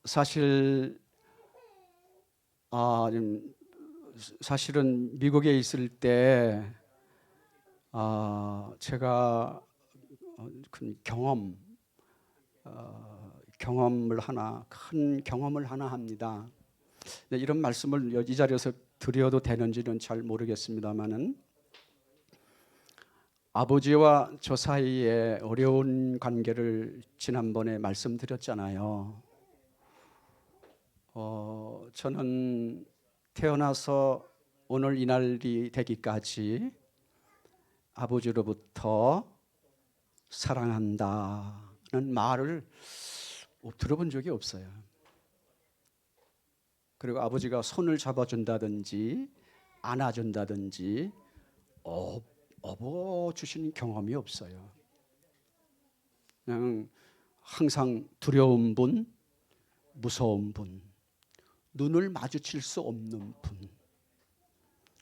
사실은 미국에 있을 때 제가 큰 큰 경험을 하나 합니다. 이런 말씀을 이 자리에서 드려도 되는지는 잘 모르겠습니다만은 아버지와 저 사이에 어려운 관계를 지난번에 말씀드렸잖아요. 저는 태어나서 오늘 이 날이 되기까지 아버지로부터 사랑한다는 말을 들어본 적이 없어요. 그리고 아버지가 손을 잡아준다든지 안아준다든지 업어주신 경험이 없어요. 그냥 항상 두려운 분, 무서운 분, 눈을 마주칠 수 없는 분.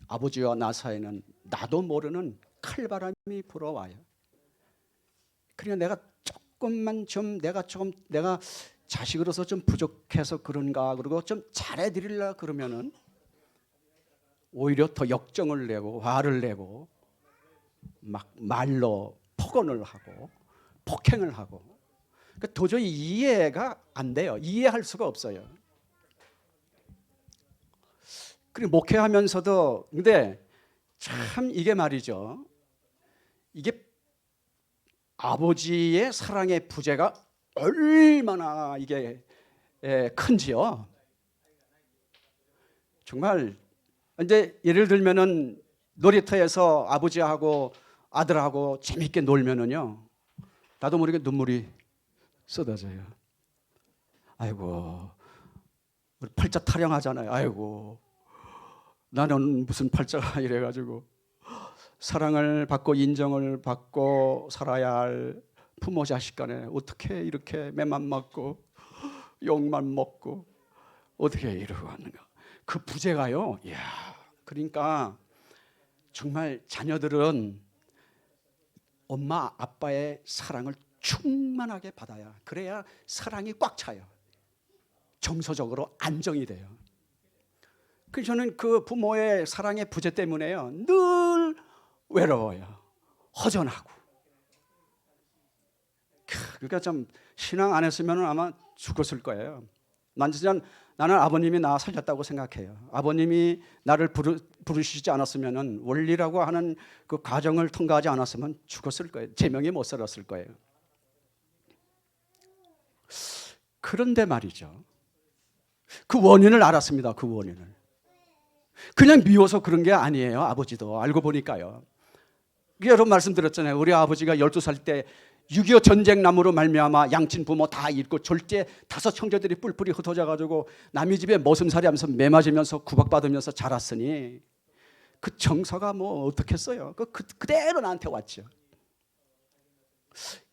아버지와 나 사이에는 나도 모르는 칼바람이 불어와요. 그러니까 내가 자식으로서 좀 부족해서 그런가, 그리고 좀 잘해드리려 그러면은 오히려 더 역정을 내고 화를 내고 막 말로 폭언을 하고 폭행을 하고, 그러니까 도저히 이해가 안 돼요. 이해할 수가 없어요. 그리고 목회하면서도 근데 참 이게 말이죠. 이게 아버지의 사랑의 부재가 얼마나 이게 큰지요. 정말 이제 예를 들면은 놀이터에서 아버지하고 아들하고 재밌게 놀면은요, 나도 모르게 눈물이 쏟아져요. 아이고, 우리 팔자 타령하잖아요. 아이고, 나는 무슨 팔자가 이래가지고 사랑을 받고 인정을 받고 살아야 할 부모 자식 간에 어떻게 이렇게 매만 맞고 욕만 먹고 어떻게 이러고 하는가. 그 부재가요. 이야, 그러니까 정말 자녀들은 엄마 아빠의 사랑을 충만하게 받아야, 그래야 사랑이 꽉 차요. 정서적으로 안정이 돼요. 그래서 저는 그 부모의 사랑의 부재 때문에요, 늘 외로워요. 허전하고. 그러니까 좀 신앙 안 했으면 아마 죽었을 거예요. 나는 아버님이 나 살렸다고 생각해요. 아버님이 나를 부르시지 않았으면, 원리라고 하는 그 과정을 통과하지 않았으면 죽었을 거예요. 제명이 못 살았을 거예요. 그런데 말이죠, 그 원인을 알았습니다. 그 원인을. 그냥 미워서 그런 게 아니에요. 아버지도 알고 보니까요. 여러분 말씀드렸잖아요. 우리 아버지가 12살 때 6.25 전쟁남으로 말미암아 양친 부모 다 잃고 졸제 5 형제들이 뿔뿔이 흩어져가지고 남의 집에 머슴살이 하면서 매 맞으면서 구박받으면서 자랐으니 그 정서가 뭐 어떻겠어요. 그대로 나한테 왔죠.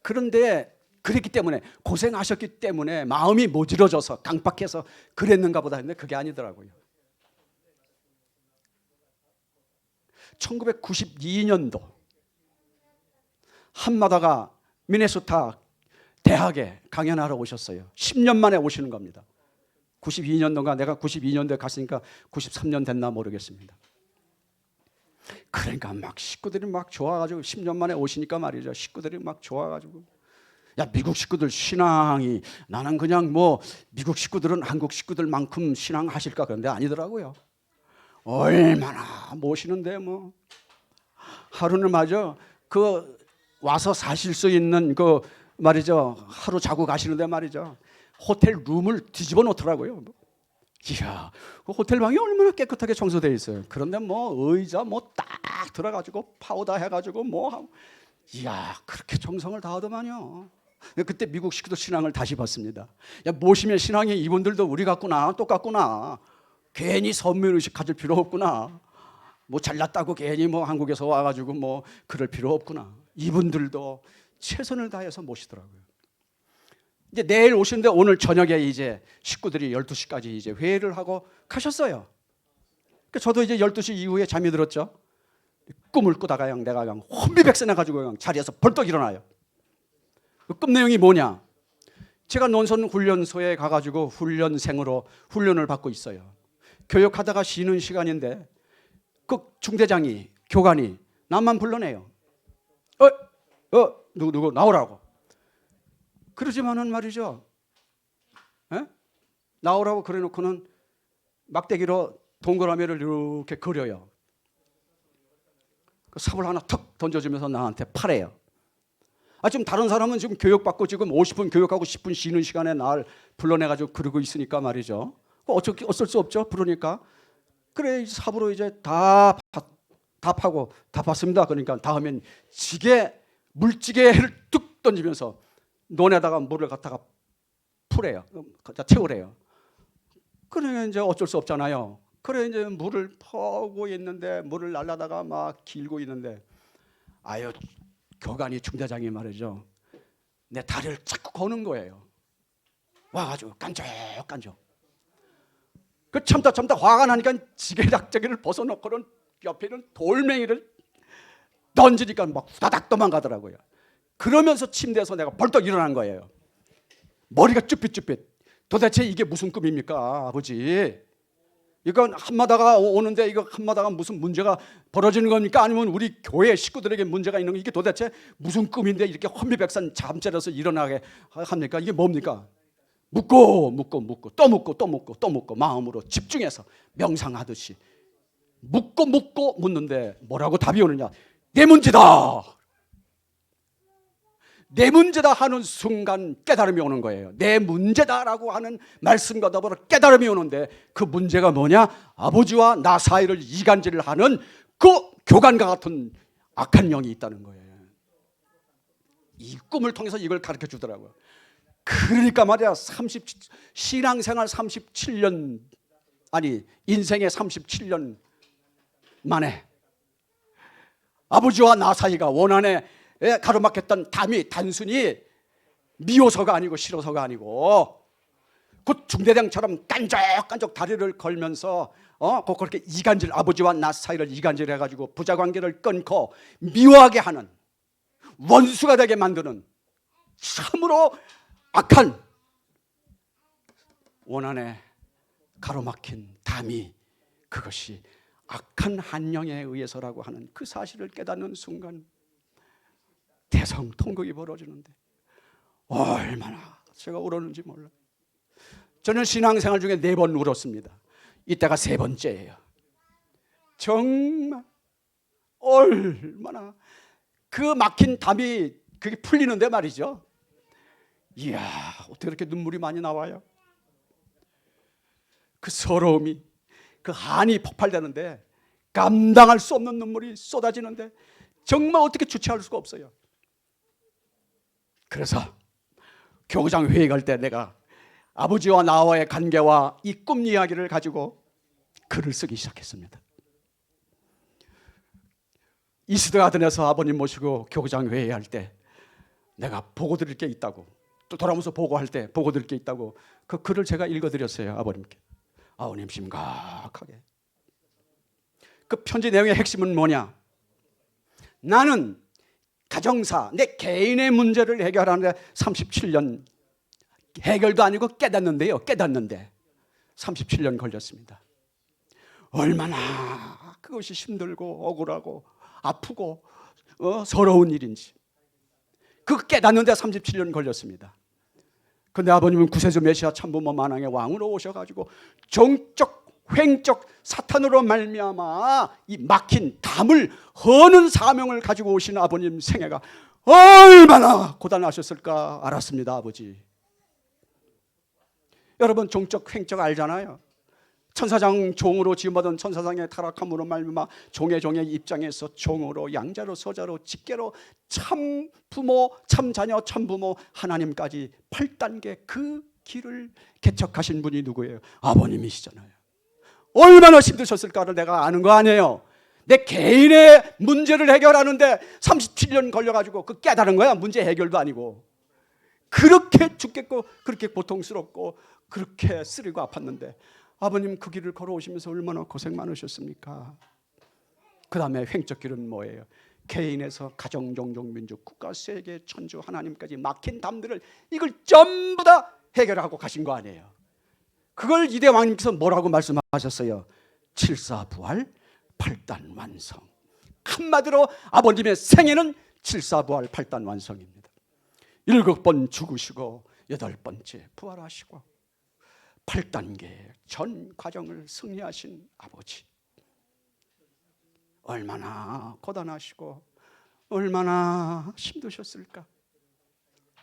그런데 그랬기 때문에, 고생하셨기 때문에 마음이 모질어져서 강박해서 그랬는가 보다 했는데 그게 아니더라고요. 1992년도 한마다가 미네소타 대학에 강연하러 오셨어요. 10년 만에 오시는 겁니다. 92년도인가, 내가 92년도에 갔으니까 93년 됐나 모르겠습니다. 그러니까 막 식구들이 막 좋아가지고 10년 만에 오시니까 말이죠. 식구들이 막 좋아가지고, 야, 미국 식구들 신앙이, 나는 그냥 뭐 미국 식구들은 한국 식구들만큼 신앙하실까 그런데 아니더라고요. 얼마나 모시는데 뭐 하루는 맞아 그 와서 사실 수 있는 그 말이죠, 하루 자고 가시는데 말이죠, 호텔 룸을 뒤집어 놓더라고요. 이야, 그 호텔 방이 얼마나 깨끗하게 청소되어 있어요. 그런데 뭐 의자 뭐 딱 들어가지고 파우더 해가지고 뭐 하고, 이야, 그렇게 정성을 다하더만요. 그때 미국 식구들 신앙을 다시 봤습니다. 야, 모시면 신앙이 이분들도 우리 같구나, 똑같구나. 괜히 선민의식 가질 필요 없구나. 뭐 잘났다고 괜히 뭐 한국에서 와가지고 뭐 그럴 필요 없구나. 이분들도 최선을 다해서 모시더라고요. 이제 내일 오시는데 오늘 저녁에 이제 식구들이 12시까지 이제 회의를 하고 가셨어요. 그러니까 저도 이제 12시 이후에 잠이 들었죠. 꿈을 꾸다가 그냥 내가 그냥 혼비백산해 가지고 그냥 자리에서 벌떡 일어나요. 그 꿈 내용이 뭐냐? 제가 논선 훈련소에 가가지고 훈련생으로 훈련을 받고 있어요. 교육하다가 쉬는 시간인데 그 중대장이, 교관이 나만 불러내요. 누구 나오라고. 그러지만은 말이죠, 나오라고 그래놓고는 막대기로 동그라미를 이렇게 그려요. 그 삽을 하나 턱 던져주면서 나한테 파래요. 지금 다른 사람은 지금 교육받고 지금 50분 교육하고 10분 쉬는 시간에 날 불러내가지고 그러고 있으니까 말이죠. 어쩔 수 없죠. 부르니까. 그래, 삽으로 이제 다 파고 다 봤습니다. 그러니까 다음엔 물찌개를 뚝 던지면서 논에다가 물을 갖다가 풀어요. 채우래요. 그래, 이제 어쩔 수 없잖아요. 그래, 이제 물을 퍼고 있는데, 물을 날라다가 막 길고 있는데, 아유, 교관이, 중대장이 말이죠, 내 다리를 자꾸 거는 거예요. 와가지고 깐족깐족. 그 참다 화가 나니까 지게닥저기를 벗어놓고는 옆에 있는 돌멩이를 던지니까 막 후다닥 도망가더라고요. 그러면서 침대에서 내가 벌떡 일어난 거예요. 머리가 쭈삣쭈삣. 도대체 이게 무슨 꿈입니까, 아버지? 이건 한마다가 오는데 이거 한마다가 무슨 문제가 벌어지는 겁니까? 아니면 우리 교회 식구들에게 문제가 있는 거, 이게 도대체 무슨 꿈인데 이렇게 혼비백산 잠자려서 일어나게 합니까? 이게 뭡니까? 묻고 또 묻고 마음으로 집중해서 명상하듯이 묻고 묻는데 뭐라고 답이 오느냐? 내 문제다. 내 문제다 하는 순간 깨달음이 오는 거예요. 내 문제다라고 하는 말씀과 더불어 깨달음이 오는데 그 문제가 뭐냐? 아버지와 나 사이를 이간질을 하는 그 교관과 같은 악한 영이 있다는 거예요. 이 꿈을 통해서 이걸 가르쳐 주더라고요. 그러니까 말이야, 신앙생활 37년, 아니 인생의 37년 만에 아버지와 나 사이가 원한에 가로막혔던 담이 단순히 미워서가 아니고 싫어서가 아니고 곧 중대장처럼 깐족깐족 다리를 걸면서 그렇게 이간질, 아버지와 나 사이를 이간질해가지고 부자관계를 끊고 미워하게 하는, 원수가 되게 만드는 참으로 악한 원한에 가로막힌 담이, 그것이 악한 한영에 의해서라고 하는 그 사실을 깨닫는 순간 대성통곡이 벌어지는데 얼마나 제가 울었는지 몰라요. 저는 신앙생활 중에 4번 울었습니다. 이때가 3번째예요. 정말 얼마나 그 막힌 담이 그게 풀리는데 말이죠. 이야, 어떻게 그렇게 눈물이 많이 나와요? 그 서러움이, 그 한이 폭발되는데 감당할 수 없는 눈물이 쏟아지는데 정말 어떻게 주체할 수가 없어요. 그래서 교구장 회의 갈 때 내가 아버지와 나와의 관계와 이 꿈 이야기를 가지고 글을 쓰기 시작했습니다. 이스드 가든에서 아버님 모시고 교구장 회의할 때 내가 보고 드릴 게 있다고, 또 돌아오면서 보고할 때 보고 드릴 게 있다고 그 글을 제가 읽어드렸어요. 아버님께. 아버님 심각하게. 그 편지 내용의 핵심은 뭐냐? 나는 가정사, 내 개인의 문제를 해결하는데 37년, 해결도 아니고 깨닫는데 37년 걸렸습니다. 얼마나 그것이 힘들고 억울하고 아프고 서러운 일인지 그 깨닫는데 37년 걸렸습니다. 그런데 아버님은 구세주 메시아 참부모 만왕의 왕으로 오셔가지고 정적 횡적 사탄으로 말미암아 이 막힌 담을 허는 사명을 가지고 오신 아버님 생애가 얼마나 고단하셨을까 알았습니다. 아버지. 여러분 종적 횡적 알잖아요. 천사장 종으로 지음받은 천사장의 타락함으로 말미암아 종의 입장에서 종으로 양자로 서자로 직계로 참 부모 참 자녀 참 부모 하나님까지 8단계 그 길을 개척하신 분이 누구예요? 아버님이시잖아요. 얼마나 힘드셨을까를 내가 아는 거 아니에요. 내 개인의 문제를 해결하는데 37년 걸려가지고 그 깨달은 거야. 문제 해결도 아니고. 그렇게 죽겠고 그렇게 고통스럽고 그렇게 쓰리고 아팠는데 아버님 그 길을 걸어오시면서 얼마나 고생 많으셨습니까? 그 다음에 횡적 길은 뭐예요? 개인에서 가정, 종족, 민족, 국가, 세계, 천주, 하나님까지 막힌 담들을 이걸 전부 다 해결하고 가신 거 아니에요? 그걸 이대 왕님께서 뭐라고 말씀하셨어요? 7사부활 8단 완성. 한마디로 아버님의 생애는 7사부활 8단 완성입니다. 7번 죽으시고 8번째 부활하시고 8단계 전 과정을 승리하신 아버지. 얼마나 고단하시고 얼마나 힘드셨을까.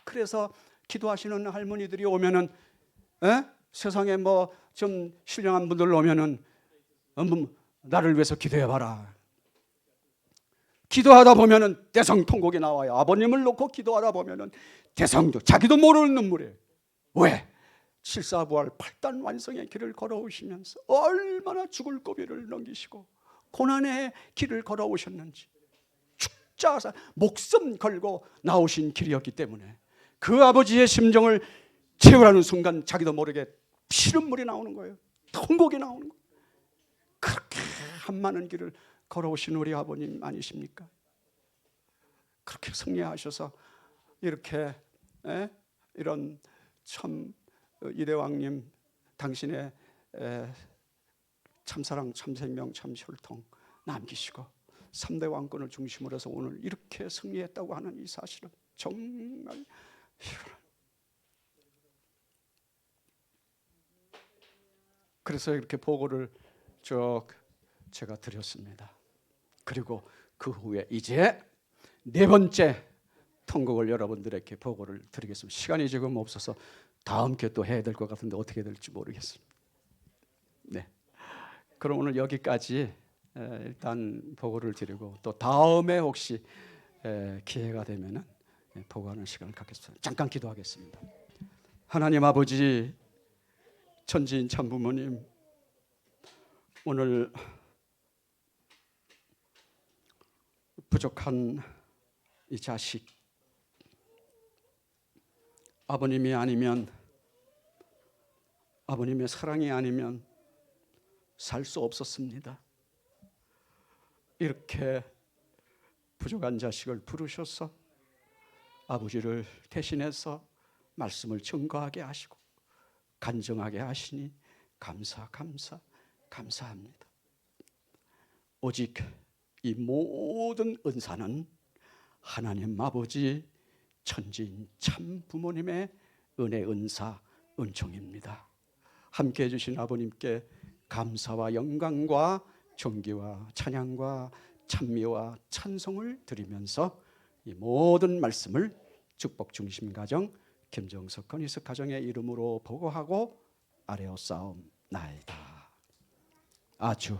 그래서 기도하시는 할머니들이 오면은 세상에 뭐 좀 신령한 분들 오면은 나를 위해서 기도해봐라. 기도하다 보면은 대성통곡이 나와요. 아버님을 놓고 기도하다 보면은 대성도 자기도 모르는 눈물이에요. 왜? 7사부활 8단 완성의 길을 걸어오시면서 얼마나 죽을 고비를 넘기시고 고난의 길을 걸어오셨는지 축자사 목숨 걸고 나오신 길이었기 때문에 그 아버지의 심정을 채우라는 순간 자기도 모르게 피눈물이 나오는 거예요. 통곡이 나오는 거예요. 그렇게 한 많은 길을 걸어오신 우리 아버님 아니십니까? 그렇게 승리하셔서 이렇게 이런 참 이대왕님 당신의 참사랑, 참생명, 참혈통 남기시고 3대 왕권을 중심으로 해서 오늘 이렇게 승리했다고 하는 이 사실은 정말 그래서 이렇게 보고를 쭉 제가 드렸습니다. 그리고 그 후에 이제 네 번째 통곡을 여러분들에게 보고를 드리겠습니다. 시간이 지금 없어서 다음 기회 또 해야 될 것 같은데 어떻게 될지 모르겠습니다. 네, 그럼 오늘 여기까지 일단 보고를 드리고 또 다음에 혹시 기회가 되면은 보고하는 시간을 갖겠습니다. 잠깐 기도하겠습니다. 하나님 아버지, 천지인 참부모님, 오늘 부족한 이 자식, 아버님이 아니면, 아버님의 사랑이 아니면 살 수 없었습니다. 이렇게 부족한 자식을 부르셔서 아버지를 대신해서 말씀을 증거하게 하시고 간증하게 하시니 감사합니다. 오직 이 모든 은사는 하나님 아버지, 천지인 참 부모님의 은혜, 은사, 은총입니다. 함께해 주신 아버님께 감사와 영광과 존귀와 찬양과 찬미와 찬송을 드리면서 이 모든 말씀을 축복 중심 가정 김정석 건희석 가정의 이름으로 보고하고 아뢰옵사옵나이다. 아주.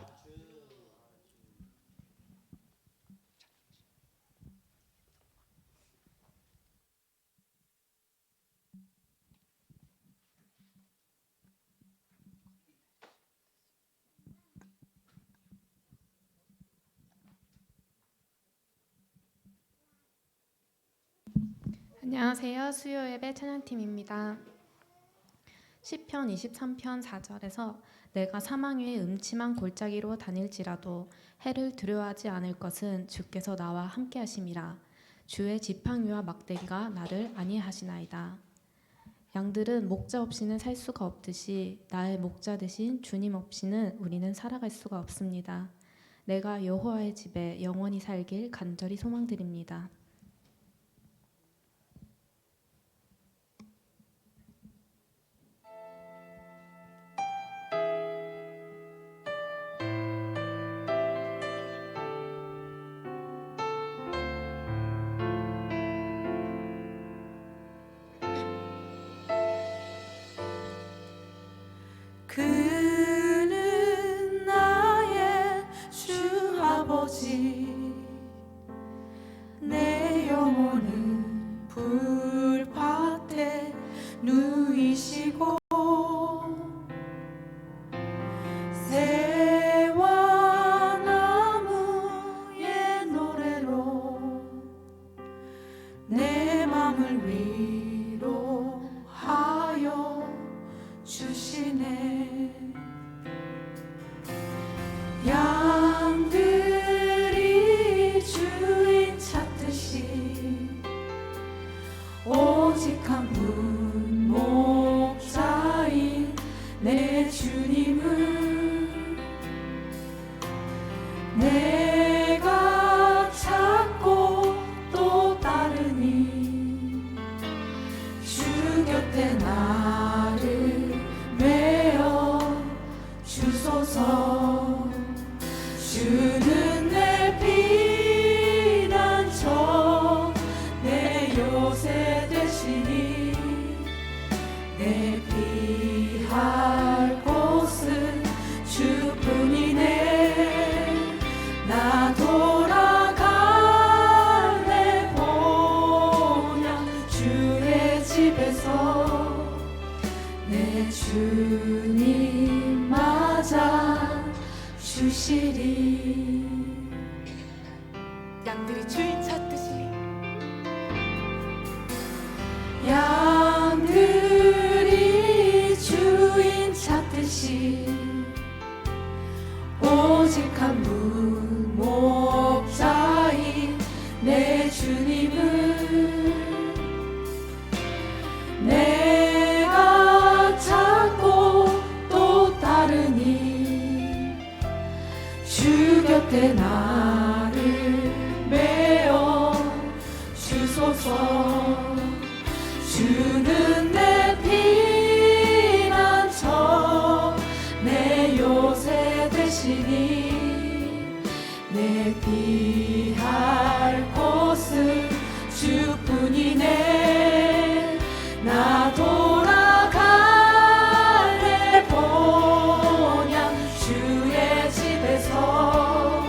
안녕하세요. 수요예배 찬양팀입니다. 시편 23편 4절에서 내가 사망 위에 음침한 골짜기로 다닐지라도 해를 두려워하지 않을 것은 주께서 나와 함께 하심이라. 주의 지팡이와 막대기가 나를 안위하시나이다. 양들은 목자 없이는 살 수가 없듯이 나의 목자 되신 주님 없이는 우리는 살아갈 수가 없습니다. 내가 여호와의 집에 영원히 살길 간절히 소망드립니다. 그는 나의 주 아버지, 내 영혼은 불밭에 누이시고 새와 나무의 노래로 내 맘을 위로하여 주시네. 양들이 주인 찾듯이 오직 한 분 목자인 내 주님을 내가 찾고 또 따르니 주 곁에 나를 메어 주소서. 주는 내 피난처, 내 요새 되시니 내 피할 곳은 주뿐이네. 나 돌아갈래 본향 주의 집에서 내 주님 맞아 주시리. 양들이 주인 찾듯이 양들이 주인 찾듯이 오직 한 분 목자인 내 주님을 내가 찾고 또 따르니 때 나를 메어 주소서. 주는 내 피난처 내 요새 되시니 내 피할 곳은 주뿐이네. 나 돌아갈래 본향 주의 집에서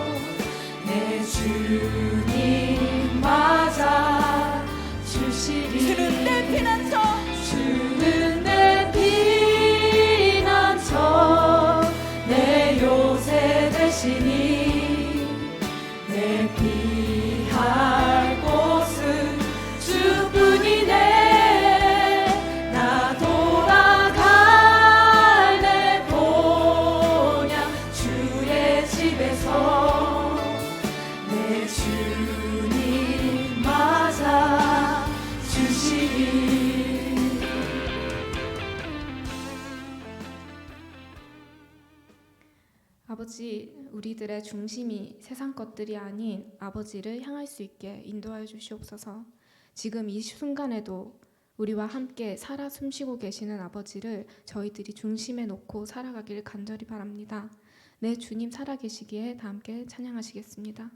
내 주님 맞아 주시리. 주는 내 피난처 주는 내 피난처 내 요새 되시니 내 피할 곳은 주뿐이네. 나 돌아갈래 본향 주의 집에서 내 주님 맞아 주시리. 아버지, 우리들의 중심이 세상 것들이 아닌 아버지를 향할 수 있게 인도하여 주시옵소서. 지금 이 순간에도 우리와 함께 살아 숨쉬고 계시는 아버지를 저희들이 중심에 놓고 살아가길 간절히 바랍니다. 내 주님 살아계시기에 다 함께 찬양하시겠습니다.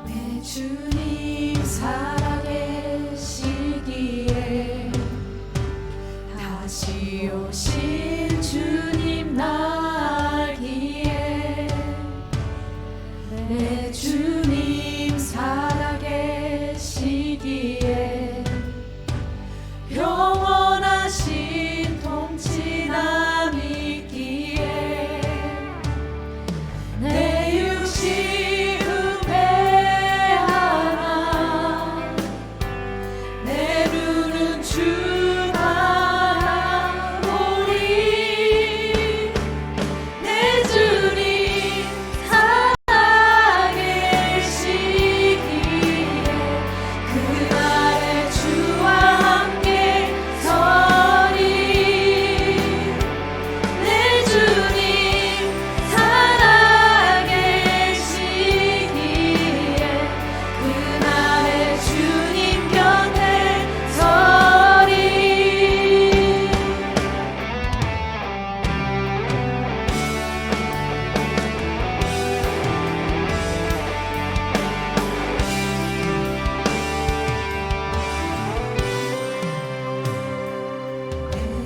내 주님 살아계시기에 다시 오신 주님 날기에 내 주님 살아계시기에 영원하신 통치남 있기에 내 육신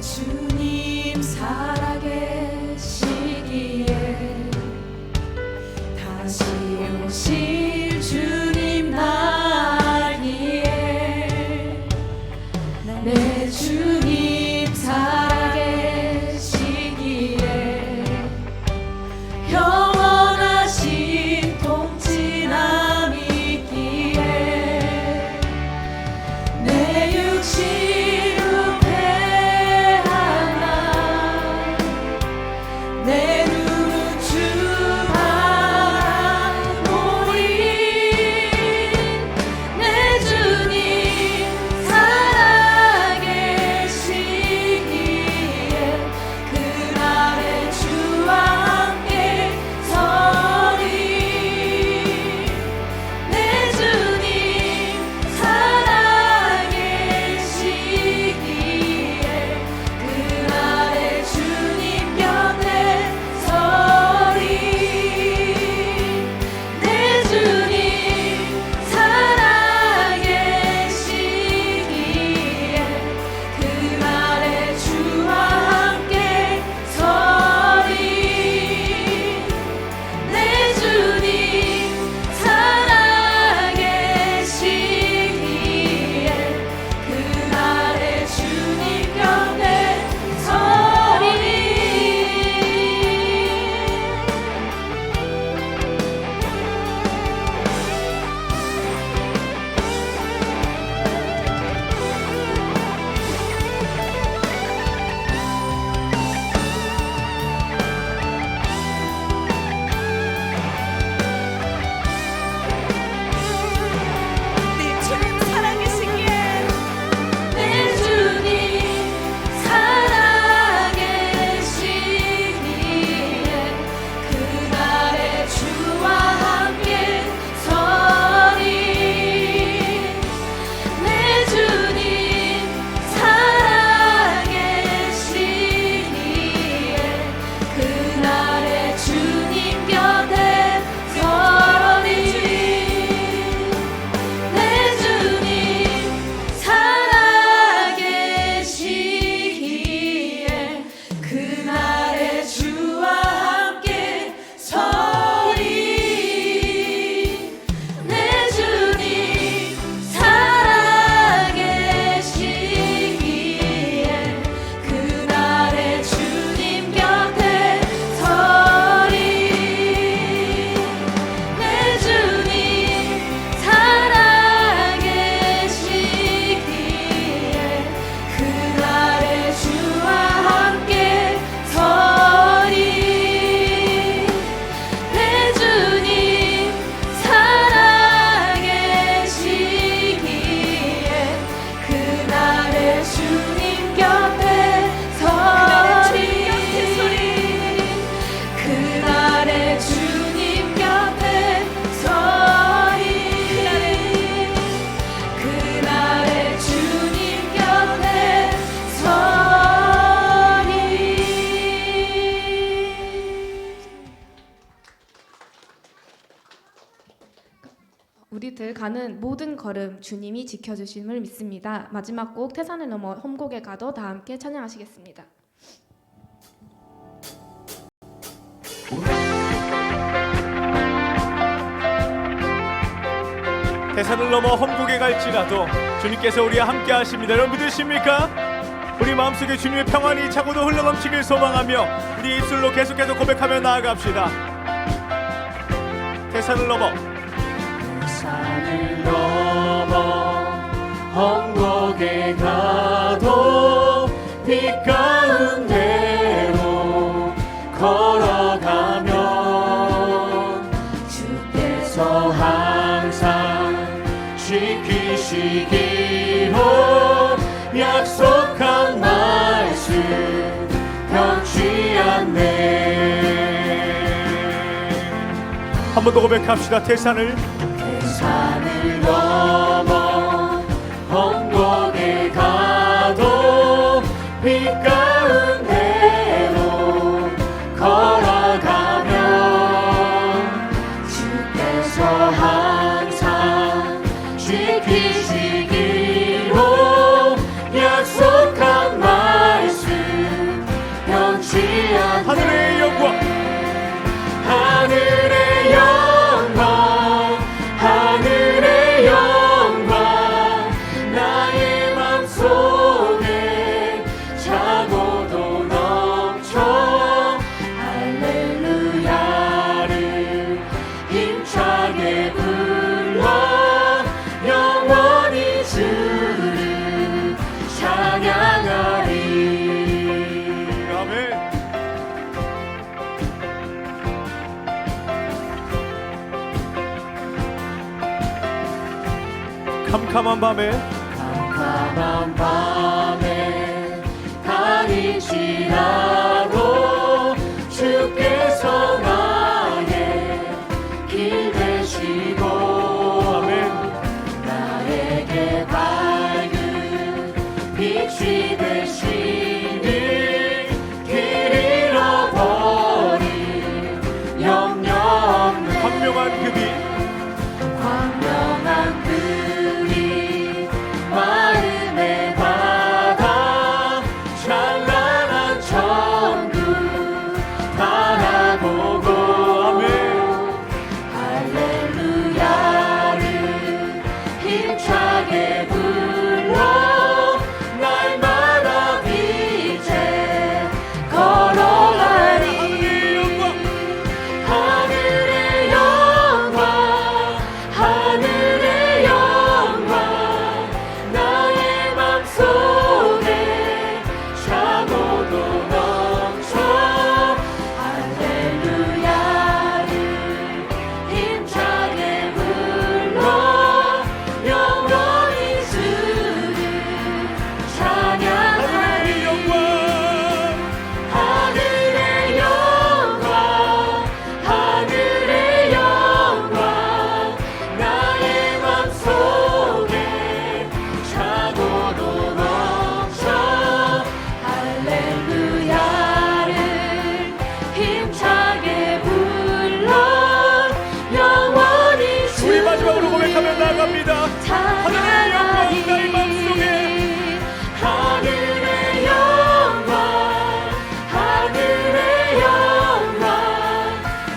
주님 살아계시기에 다시 오실 주님 날기에 내 주님 살아계시기에 영원하신 통치남 있기에 내 육신 내 눈은 주 바라보리. 우리들 가는 모든 걸음 주님이 지켜주심을 믿습니다. 마지막 곡 태산을 넘어 홈곡에 가도 다 함께 찬양하시겠습니다. 태산을 넘어 험곡에 갈지라도 주님께서 우리와 함께 하십니다. 여러분 믿으십니까? 우리 마음속에 주님의 평안이 차고도 흘러넘치길 소망하며 우리 입술로 계속해서 고백하며 나아갑시다. 태산을 넘어 산을 넘어 험곡에 가도 빛 가운데로 걸어가면 주께서 항상 지키시기로 약속한 말씀 변치 않네. 한 번 더 고백합시다. 태산을 넘어 험곡에 가도 빛 가운데로 걸어가면 주께서 항상 지키시기로 약속한 말씀 변치 않네. 하늘의 영광 하늘의 영광 하늘의 영광 나의 맘속에 차고도 넘쳐 할렐루야를 힘차게 불러 영원히 주를 찬양하리. 아멘. 캄캄한 밤에 달이 지나도 주께서 나의 길 되시고 아멘. 나에게 밝은 빛이 되시니 길 잃어버린 염려 없네. 광명한 그 빛 광명한 그 빛 마음의 바다 찬란한 천국 바라보고 아멘. 할렐루야를 힘차게 불러 날마다 빛에 걸어가리. 하늘의 영광 하늘의 영광 나의 맘속에 차고도 넘쳐 할렐루야를 힘차게 불러 영원히 주를 찬양하리. 하늘의 영광 하늘의 영광 나의 맘속에 차고도 넘쳐 할렐루야를 힘차게 불러 영원히 우리 마지막으로 고백하며 나아갑니다. 하늘의 영광 나의 맘속에 하늘의 영광 하늘의 영광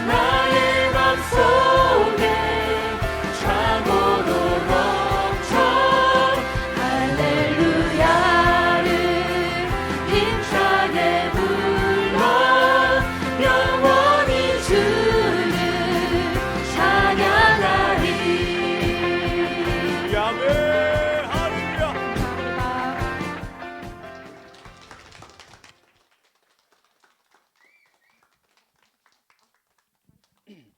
나의 맘속에 차고도 넘쳐 할렐루야를 힘차게 불러 영원히 주를 찬양하리. 아멘. 할렐루야.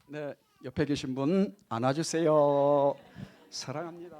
네, 옆에 계신 분 안아주세요. 사랑합니다.